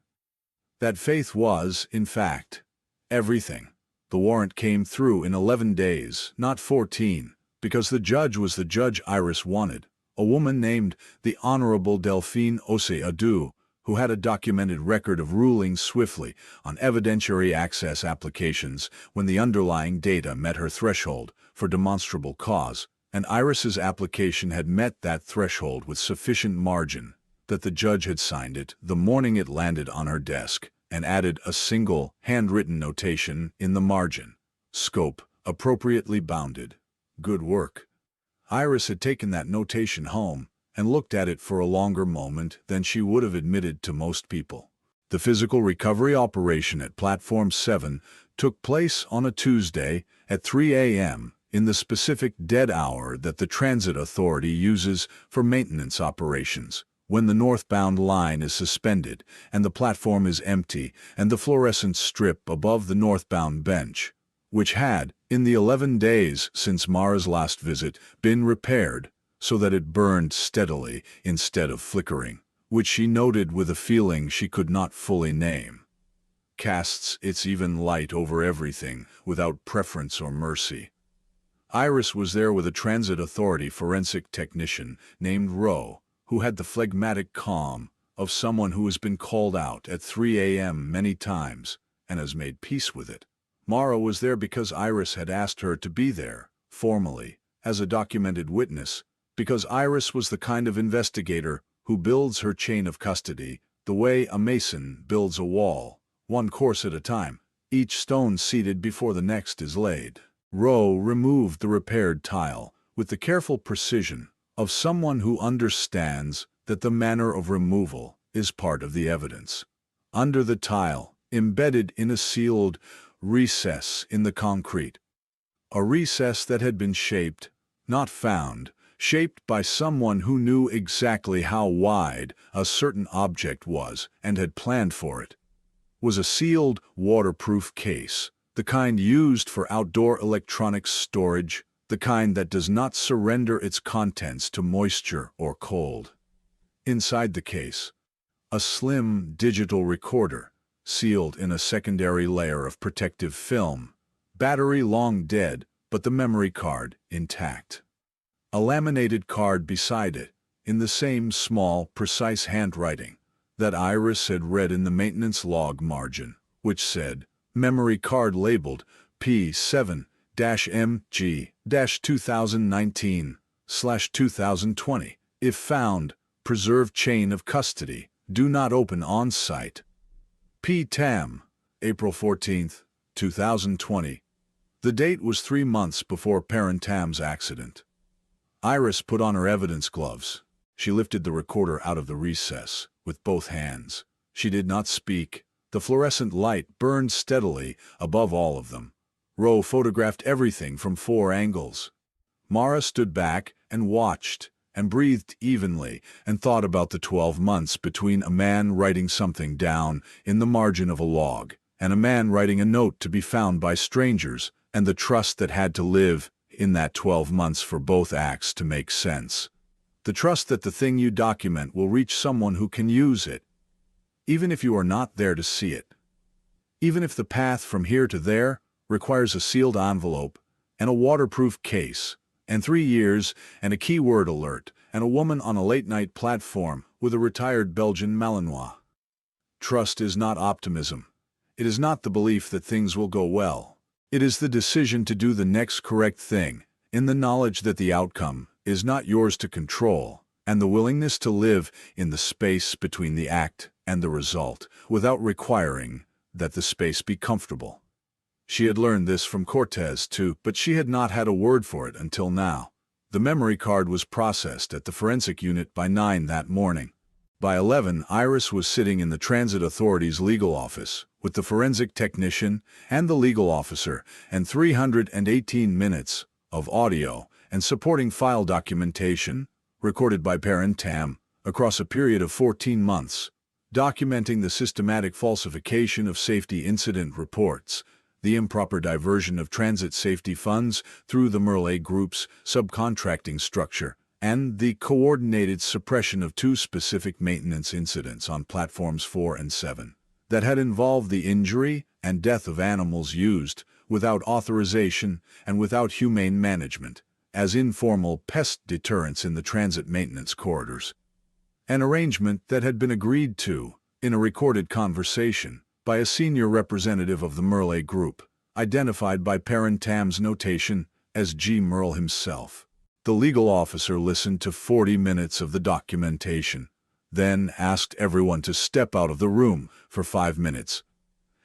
That faith was, in fact, everything. The warrant came through in 11 days, not 14, because the judge was the judge Iris wanted, a woman named the Honorable Delphine Ose-Adu, who had a documented record of ruling swiftly on evidentiary access applications when the underlying data met her threshold for demonstrable cause, and Iris's application had met that threshold with sufficient margin that the judge had signed it the morning it landed on her desk and added a single handwritten notation in the margin. Scope appropriately bounded. Good work. Iris had taken that notation home and looked at it for a longer moment than she would have admitted to most people. The physical recovery operation at Platform 7 took place on a Tuesday at 3 a.m. in the specific dead hour that the Transit Authority uses for maintenance operations, when the northbound line is suspended and the platform is empty and the fluorescent strip above the northbound bench, which had, in the 11 days since Mara's last visit, been repaired so that it burned steadily instead of flickering, which she noted with a feeling she could not fully name. casts its even light over everything, without preference or mercy. Iris was there with a transit authority forensic technician named Rowe, who had the phlegmatic calm of someone who has been called out at 3 a.m. many times and has made peace with it. Mara was there because Iris had asked her to be there, formally, as a documented witness, because Iris was the kind of investigator who builds her chain of custody the way a mason builds a wall, one course at a time, each stone seated before the next is laid. Rowe removed the repaired tile with the careful precision of someone who understands that the manner of removal is part of the evidence. Under the tile, embedded in a sealed recess in the concrete, a recess that had been shaped, not found, shaped by someone who knew exactly how wide a certain object was and had planned for it, was a sealed, waterproof case, the kind used for outdoor electronics storage, the kind that does not surrender its contents to moisture or cold. Inside the case, a slim digital recorder, sealed in a secondary layer of protective film, battery long dead, but the memory card intact. A laminated card beside it, in the same small, precise handwriting that Iris had read in the maintenance log margin, which said, memory card labeled P7-MG-2019/2020. If found, preserve chain of custody. Do not open on-site. P-TAM, April 14, 2020. The date was 3 months before Parent Tam's accident. Iris put on her evidence gloves. She lifted the recorder out of the recess with both hands. She did not speak. The fluorescent light burned steadily above all of them. Rowe photographed everything from 4 angles. Mara stood back and watched, and breathed evenly, and thought about the 12 months between a man writing something down in the margin of a log, and a man writing a note to be found by strangers, and the trust that had to live in that 12 months for both acts to make sense. The trust that the thing you document will reach someone who can use it, even if you are not there to see it. Even if the path from here to there requires a sealed envelope and a waterproof case, and 3 years and a keyword alert, and a woman on a late-night platform with a retired Belgian Malininoa. Trust is not optimism. It is not the belief that things will go well. It is the decision to do the next correct thing, in the knowledge that the outcome is not yours to control, and the willingness to live in the space between the act and the result, without requiring that the space be comfortable. She had learned this from Cortez too, but she had not had a word for it until now. The memory card was processed at the forensic unit by 9 that morning. By 11, Iris was sitting in the Transit Authority's legal office, with the forensic technician and the legal officer, and 318 minutes of audio and supporting file documentation, recorded by Parent Tam, across a period of 14 months, documenting the systematic falsification of safety incident reports, the improper diversion of transit safety funds through the Merle Group's subcontracting structure, and the coordinated suppression of 2 specific maintenance incidents on platforms 4 and 7 that had involved the injury and death of animals used, without authorization and without humane management, as informal pest deterrents in the transit maintenance corridors. An arrangement that had been agreed to, in a recorded conversation, by a senior representative of the Merle Group, identified by Parent Tam's notation as G. Merle himself. The legal officer listened to 40 minutes of the documentation, then asked everyone to step out of the room for 5 minutes,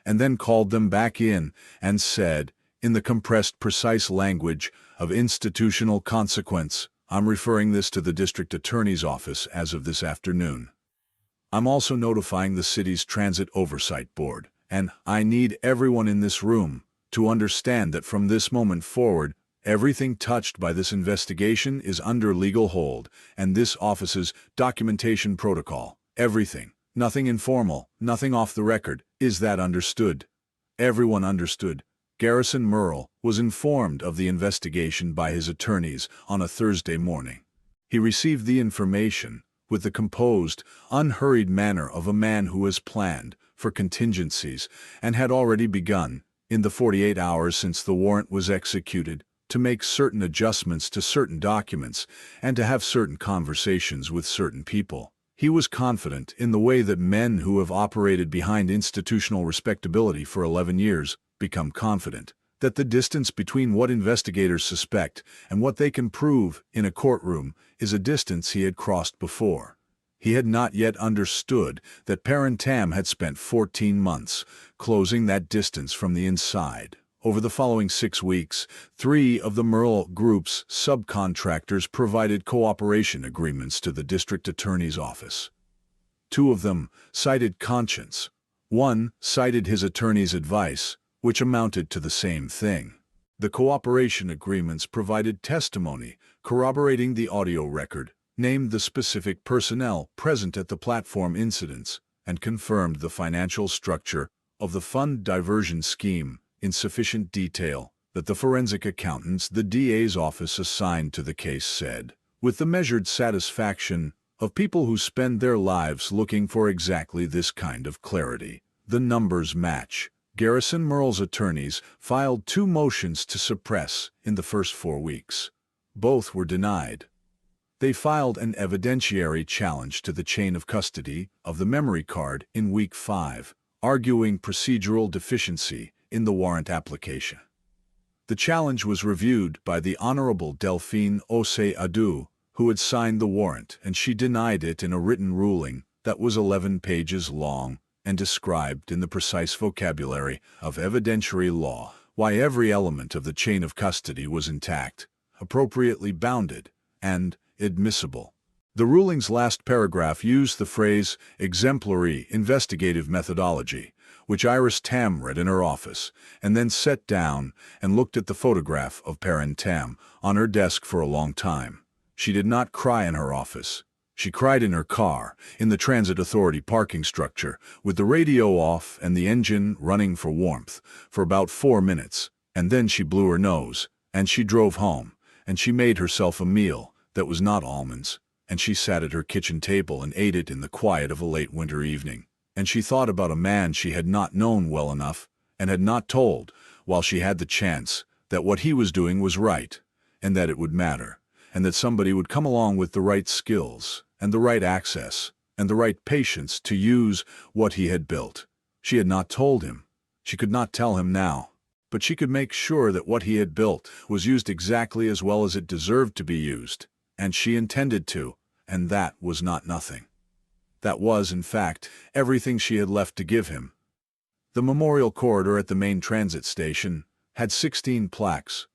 and then called them back in and said, in the compressed, precise language of institutional consequence, I'm referring this to the district attorney's office as of this afternoon. I'm also notifying the city's Transit Oversight Board, and I need everyone in this room to understand that from this moment forward, everything touched by this investigation is under legal hold, and this office's documentation protocol, everything, nothing informal, nothing off the record, is that understood? Everyone understood. Garrison Merle was informed of the investigation by his attorneys on a Thursday morning. He received the information with the composed, unhurried manner of a man who has planned for contingencies and had already begun, in the 48 hours since the warrant was executed, to make certain adjustments to certain documents and to have certain conversations with certain people. He was confident, in the way that men who have operated behind institutional respectability for 11 years become confident, that the distance between what investigators suspect and what they can prove in a courtroom is a distance he had crossed before. He had not yet understood that Tam had spent 14 months closing that distance from the inside. Over the following 6 weeks, 3 of the Merle Group's subcontractors provided cooperation agreements to the district attorney's office. 2 of them cited conscience. 1 cited his attorney's advice, which amounted to the same thing. The cooperation agreements provided testimony corroborating the audio record, named the specific personnel present at the platform incidents, and confirmed the financial structure of the fund diversion scheme in sufficient detail that the forensic accountants the DA's office assigned to the case said, with the measured satisfaction of people who spend their lives looking for exactly this kind of clarity, the numbers match. Garrison Merle's attorneys filed 2 motions to suppress in the first 4 weeks. Both were denied. They filed an evidentiary challenge to the chain of custody of the memory card in week 5, arguing procedural deficiency in the warrant application. The challenge was reviewed by the Honorable Delphine Ose-Adu, who had signed the warrant, and she denied it in a written ruling that was 11 pages long and described in the precise vocabulary of evidentiary law why every element of the chain of custody was intact, appropriately bounded, and admissible. The ruling's last paragraph used the phrase exemplary investigative methodology, which Iris Tam read in her office, and then sat down and looked at the photograph of Tam on her desk for a long time. She did not cry in her office. She cried in her car, in the Transit Authority parking structure, with the radio off and the engine running for warmth, for about 4 minutes, and then she blew her nose, and she drove home, and she made herself a meal that was not almonds, and she sat at her kitchen table and ate it in the quiet of a late winter evening. And she thought about a man she had not known well enough and had not told, while she had the chance, that what he was doing was right, and that it would matter, and that somebody would come along with the right skills, and the right access, and the right patience to use what he had built. She had not told him. She could not tell him now. But she could make sure that what he had built was used exactly as well as it deserved to be used, and she intended to, and that was not nothing. That was, in fact, everything she had left to give him. The memorial corridor at the main transit station had 16 plaques,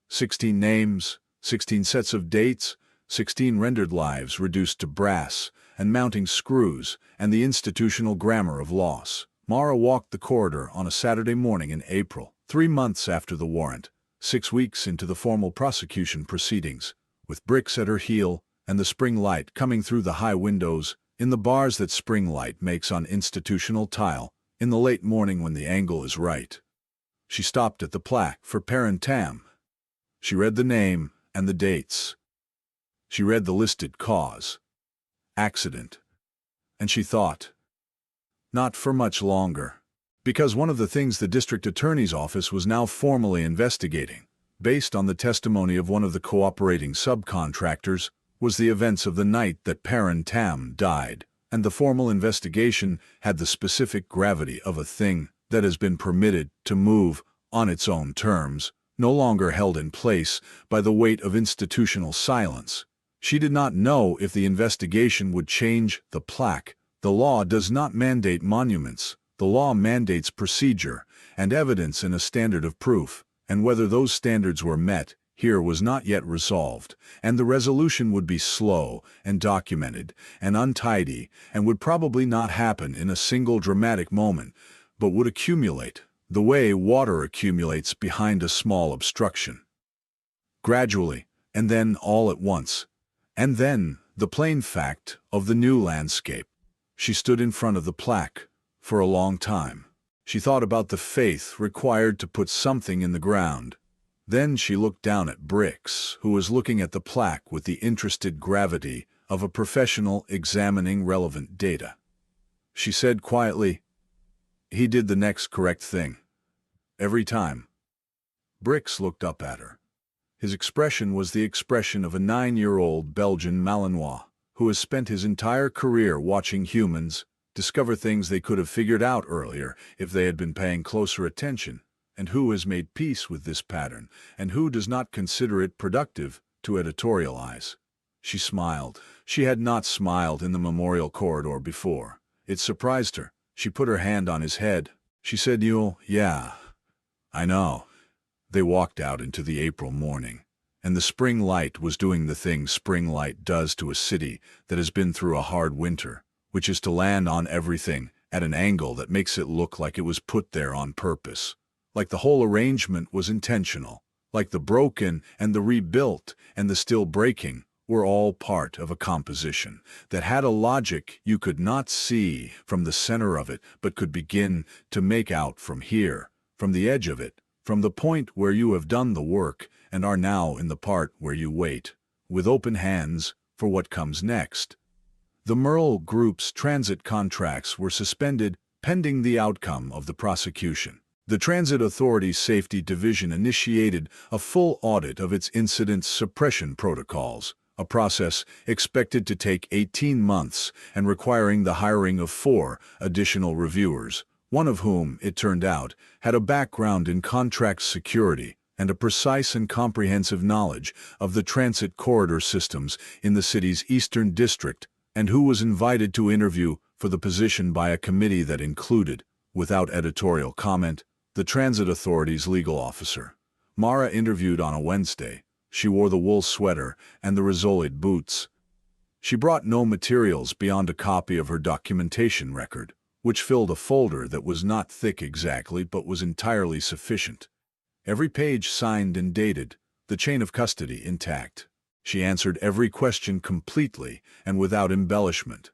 16 names, 16 sets of dates, 16 rendered lives reduced to brass and mounting screws, and the institutional grammar of loss. Mara walked the corridor on a Saturday morning in April, 3 months after the warrant, 6 weeks into the formal prosecution proceedings, with Bricks at her heel and the spring light coming through the high windows, in the bars that spring light makes on institutional tile, in the late morning when the angle is right. She stopped at the plaque for Tam. She read the name and the dates. She read the listed cause, accident, and she thought, not for much longer. Because one of the things the district attorney's office was now formally investigating, based on the testimony of one of the cooperating subcontractors, was the events of the night that Tam died, and the formal investigation had the specific gravity of a thing that has been permitted to move on its own terms, no longer held in place by the weight of institutional silence. She did not know if the investigation would change the plaque. The law does not mandate monuments. The law mandates procedure and evidence in a standard of proof, and whether those standards were met here was not yet resolved, and the resolution would be slow and documented and untidy, and would probably not happen in a single dramatic moment, but would accumulate, the way water accumulates behind a small obstruction. Gradually, and then all at once, and then the plain fact of the new landscape. She stood in front of the plaque for a long time. She thought about the faith required to put something in the ground. Then she looked down at Bricks, who was looking at the plaque with the interested gravity of a professional examining relevant data. She said quietly, He did the next correct thing. Every time. Brics looked up at her. His expression was the expression of a 9-year-old Belgian Malinois who has spent his entire career watching humans discover things they could have figured out earlier if they had been paying closer attention, and who has made peace with this pattern, and who does not consider it productive to editorialize. She smiled. She had not smiled in the memorial corridor before. It surprised her. She put her hand on his head. She said, Yeah, I know." They walked out into the April morning, and the spring light was doing the thing spring light does to a city that has been through a hard winter, which is to land on everything at an angle that makes it look like it was put there on purpose, like the whole arrangement was intentional, like the broken and the rebuilt and the still breaking were all part of a composition that had a logic you could not see from the center of it, but could begin to make out from here, from the edge of it, from the point where you have done the work and are now in the part where you wait, with open hands, for what comes next. The Merle Group's transit contracts were suspended pending the outcome of the prosecution. The Transit Authority's Safety Division initiated a full audit of its incident suppression protocols, a process expected to take 18 months and requiring the hiring of 4 additional reviewers, one of whom, it turned out, had a background in contract security and a precise and comprehensive knowledge of the transit corridor systems in the city's Eastern District, and who was invited to interview for the position by a committee that included, without editorial comment, the Transit Authority's legal officer. Mara interviewed on a Wednesday. She wore the wool sweater and the Risolid boots. She brought no materials beyond a copy of her documentation record, which filled a folder that was not thick exactly but was entirely sufficient. Every page signed and dated, the chain of custody intact. She answered every question completely and without embellishment.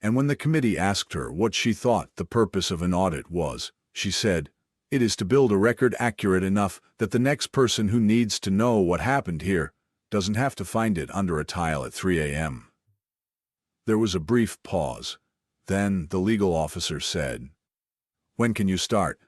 And when the committee asked her what she thought the purpose of an audit was, she said, "It is to build a record accurate enough that the next person who needs to know what happened here doesn't have to find it under a tile at 3 a.m. There was a brief pause. Then the legal officer said, "When can you start?"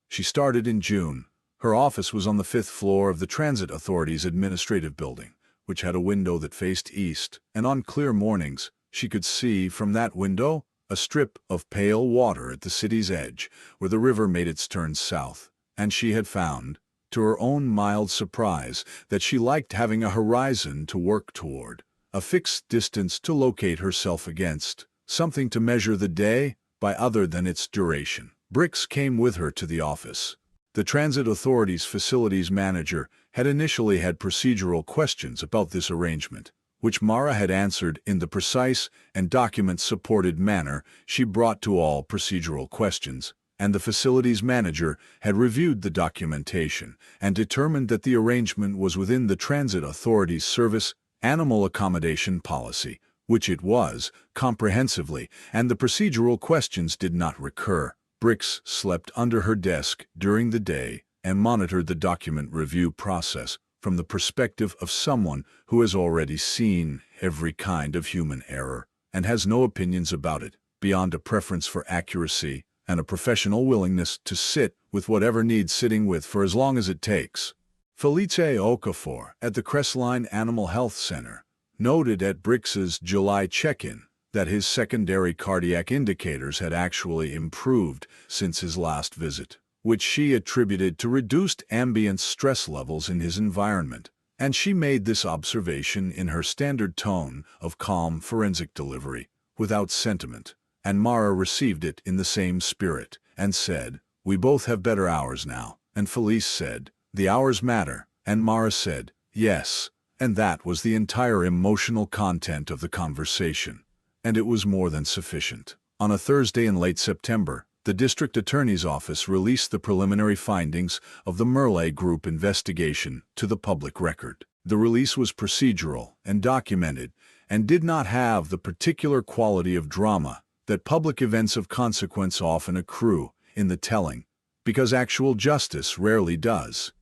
She started in June. Her office was on the 5th floor of the Transit Authority's administrative building, which had a window that faced east, and on clear mornings, she could see from that window a strip of pale water at the city's edge, where the river made its turn south, and she had found, to her own mild surprise, that she liked having a horizon to work toward, a fixed distance to locate herself against, something to measure the day by other than its duration. Brics came with her to the office. The Transit Authority's facilities manager had initially had procedural questions about this arrangement, which Mara had answered in the precise and document-supported manner she brought to all procedural questions, and the facilities manager had reviewed the documentation and determined that the arrangement was within the Transit Authority's service animal accommodation policy, which it was, comprehensively, and the procedural questions did not recur. Brics slept under her desk during the day and monitored the document review process from the perspective of someone who has already seen every kind of human error and has no opinions about it, beyond a preference for accuracy and a professional willingness to sit with whatever needs sitting with for as long as it takes. Felice Okafor, at the Crestline Animal Health Center, noted at Brics's July check-in that his secondary cardiac indicators had actually improved since his last visit, which she attributed to reduced ambient stress levels in his environment, and she made this observation in her standard tone of calm forensic delivery, without sentiment, and Mara received it in the same spirit, and said, "We both have better hours now," and Felice said, "The hours matter," and Mara said, "Yes," and that was the entire emotional content of the conversation. And it was more than sufficient. On a Thursday in late September, the district attorney's office released the preliminary findings of the Merle Group investigation to the public record. The release was procedural and documented and did not have the particular quality of drama that public events of consequence often accrue in the telling, because actual justice rarely does.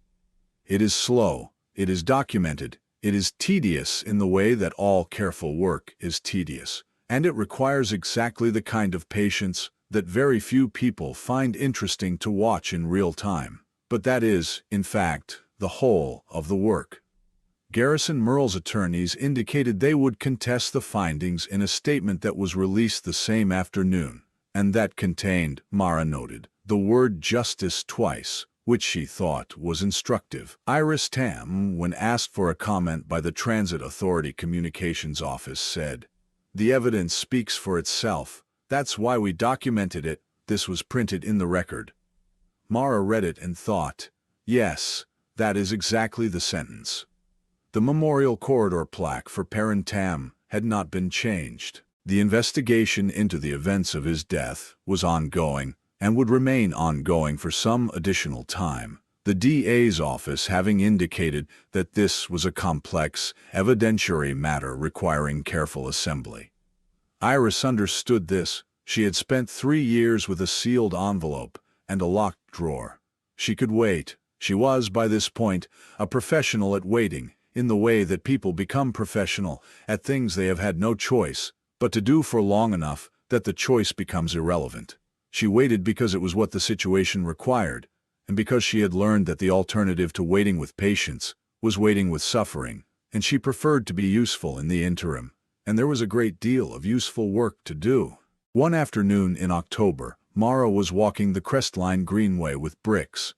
It is slow, it is documented, it is tedious in the way that all careful work is tedious. And it requires exactly the kind of patience, that very few people find interesting to watch in real time. But that is, in fact, the whole of the work. Garrison Merle's attorneys indicated they would contest the findings in a statement that was released the same afternoon, and that contained, Mara noted, the word justice twice, which she thought was instructive. Iris Tam, when asked for a comment by the Transit Authority Communications Office, said, "The evidence speaks for itself. That's why we documented it. This was printed in the record." Mara read it and thought, yes, that is exactly the sentence. The memorial corridor plaque for Perrin Tam had not been changed. The investigation into the events of his death was ongoing and would remain ongoing for some additional time, the DA's office having indicated that this was a complex, evidentiary matter requiring careful assembly. Iris understood this. She had spent 3 years with a sealed envelope and a locked drawer. She could wait. She was, by this point, a professional at waiting, in the way that people become professional at things they have had no choice but to do for long enough that the choice becomes irrelevant. She waited because it was what the situation required, and because she had learned that the alternative to waiting with patience was waiting with suffering, and she preferred to be useful in the interim, and there was a great deal of useful work to do. One afternoon in October, Mara was walking the Crestline Greenway with Bricks.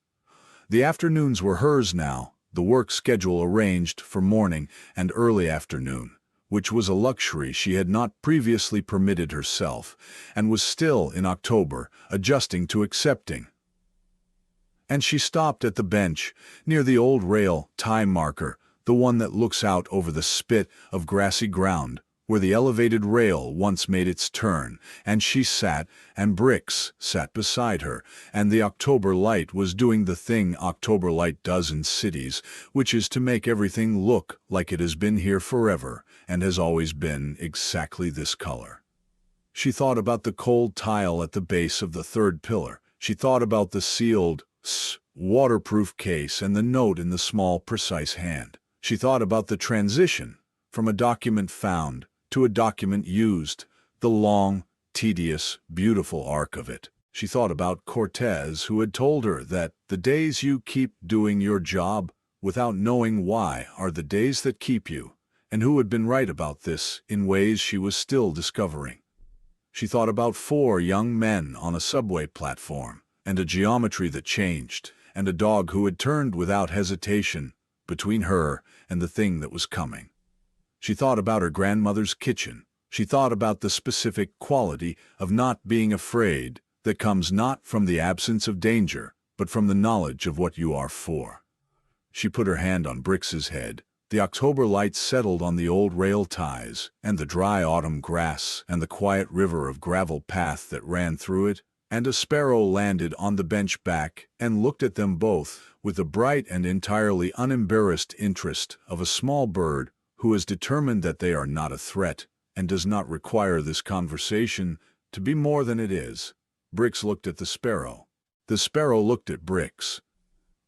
The afternoons were hers now, the work schedule arranged for morning and early afternoon, which was a luxury she had not previously permitted herself, and was still, in October, adjusting to accepting. And she stopped at the bench, near the old rail time marker, the one that looks out over the spit of grassy ground, where the elevated rail once made its turn, and she sat, and Bricks sat beside her, and the October light was doing the thing October light does in cities, which is to make everything look like it has been here forever, and has always been exactly this color. She thought about the cold tile at the base of the third pillar. She thought about the sealed, waterproof case and the note in the small, precise hand. She thought about the transition from a document found to a document used, the long, tedious, beautiful arc of it. She thought about Cortez, who had told her that the days you keep doing your job without knowing why are the days that keep you, and who had been right about this in ways she was still discovering. She thought about 4 young men on a subway platform, and a geometry that changed, and a dog who had turned without hesitation between her and the thing that was coming. She thought about her grandmother's kitchen. She thought about the specific quality of not being afraid that comes not from the absence of danger, but from the knowledge of what you are for. She put her hand on Bricks's head. The October light settled on the old rail ties, and the dry autumn grass, and the quiet river of gravel path that ran through it, and a sparrow landed on the bench back and looked at them both with the bright and entirely unembarrassed interest of a small bird who is determined that they are not a threat and does not require this conversation to be more than it is. Bricks looked at the sparrow. The sparrow looked at Bricks.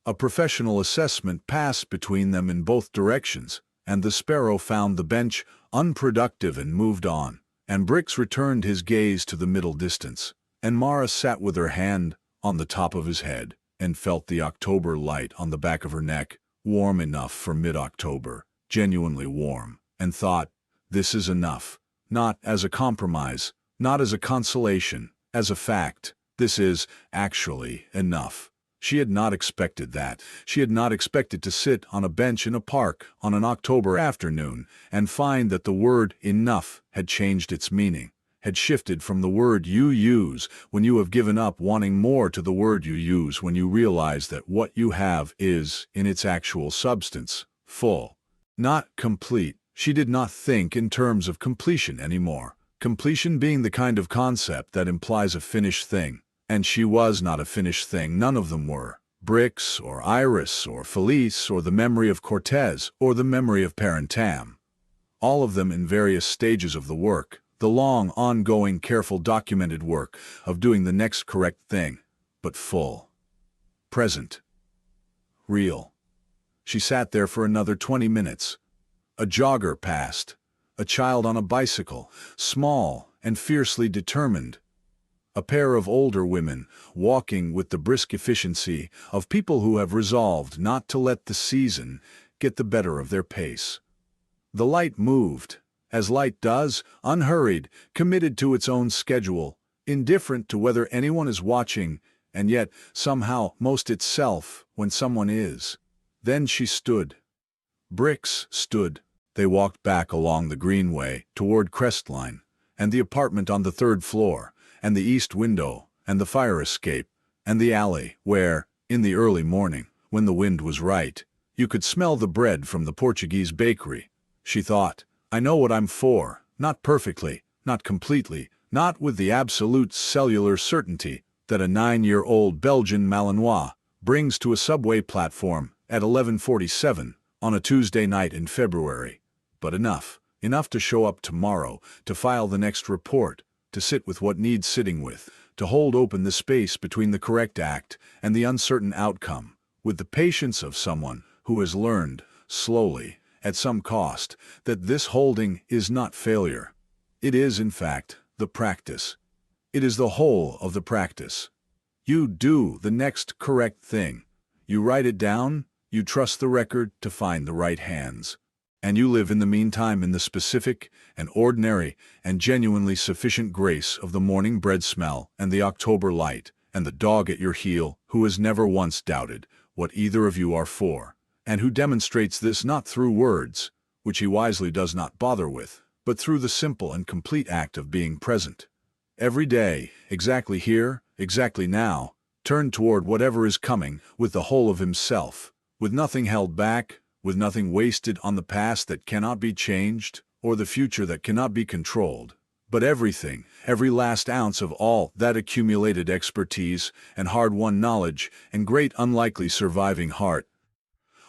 A professional assessment passed between them in both directions, and the sparrow found the bench unproductive and moved on, and Bricks returned his gaze to the middle distance, and Mara sat with her hand on the top of his head and felt the October light on the back of her neck, warm enough for mid-October, genuinely warm, and thought, this is enough, not as a compromise, not as a consolation, as a fact, this is actually enough. She had not expected that. She had not expected to sit on a bench in a park on an October afternoon and find that the word enough had changed its meaning, had shifted from the word you use when you have given up wanting more to the word you use when you realize that what you have is, in its actual substance, full. Not complete. She did not think in terms of completion anymore, completion being the kind of concept that implies a finished thing. And she was not a finished thing. None of them were. Bricks, or Iris, or Felice, or the memory of Cortez, or the memory of Perrin Tam. All of them in various stages of the work, the long, ongoing, careful, documented work of doing the next correct thing, but full. Present. Real. She sat there for another 20 minutes. A jogger passed, a child on a bicycle, small and fiercely determined. A pair of older women, walking with the brisk efficiency of people who have resolved not to let the season get the better of their pace. The light moved, as light does, unhurried, committed to its own schedule, indifferent to whether anyone is watching, and yet somehow most itself when someone is. Then she stood. Bricks stood. They walked back along the greenway toward Crestline, and the apartment on the third floor, and the east window, and the fire escape, and the alley where, in the early morning, when the wind was right, you could smell the bread from the Portuguese bakery. She thought, I know what I'm for, not perfectly, not completely, not with the absolute cellular certainty that a 9-year-old Belgian Malinois brings to a subway platform at 11:47 on a Tuesday night in February, but enough to show up tomorrow, to file the next report, to sit with what needs sitting with, to hold open the space between the correct act and the uncertain outcome, with the patience of someone who has learned, slowly, at some cost, that this holding is not failure. It is, in fact, the practice. It is the whole of the practice. You do the next correct thing. You write it down, you trust the record to find the right hands. And you live in the meantime in the specific and ordinary and genuinely sufficient grace of the morning bread smell and the October light and the dog at your heel who has never once doubted what either of you are for, and who demonstrates this not through words, which he wisely does not bother with, but through the simple and complete act of being present. Every day, exactly here, exactly now, turned toward whatever is coming with the whole of himself, with nothing held back, with nothing wasted on the past that cannot be changed, or the future that cannot be controlled, but everything, every last ounce of all that accumulated expertise and hard-won knowledge and great unlikely surviving heart,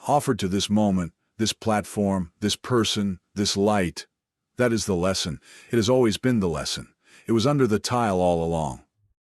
offered to this moment, this platform, this person, this light. That is the lesson. It has always been the lesson. It was under the tile all along.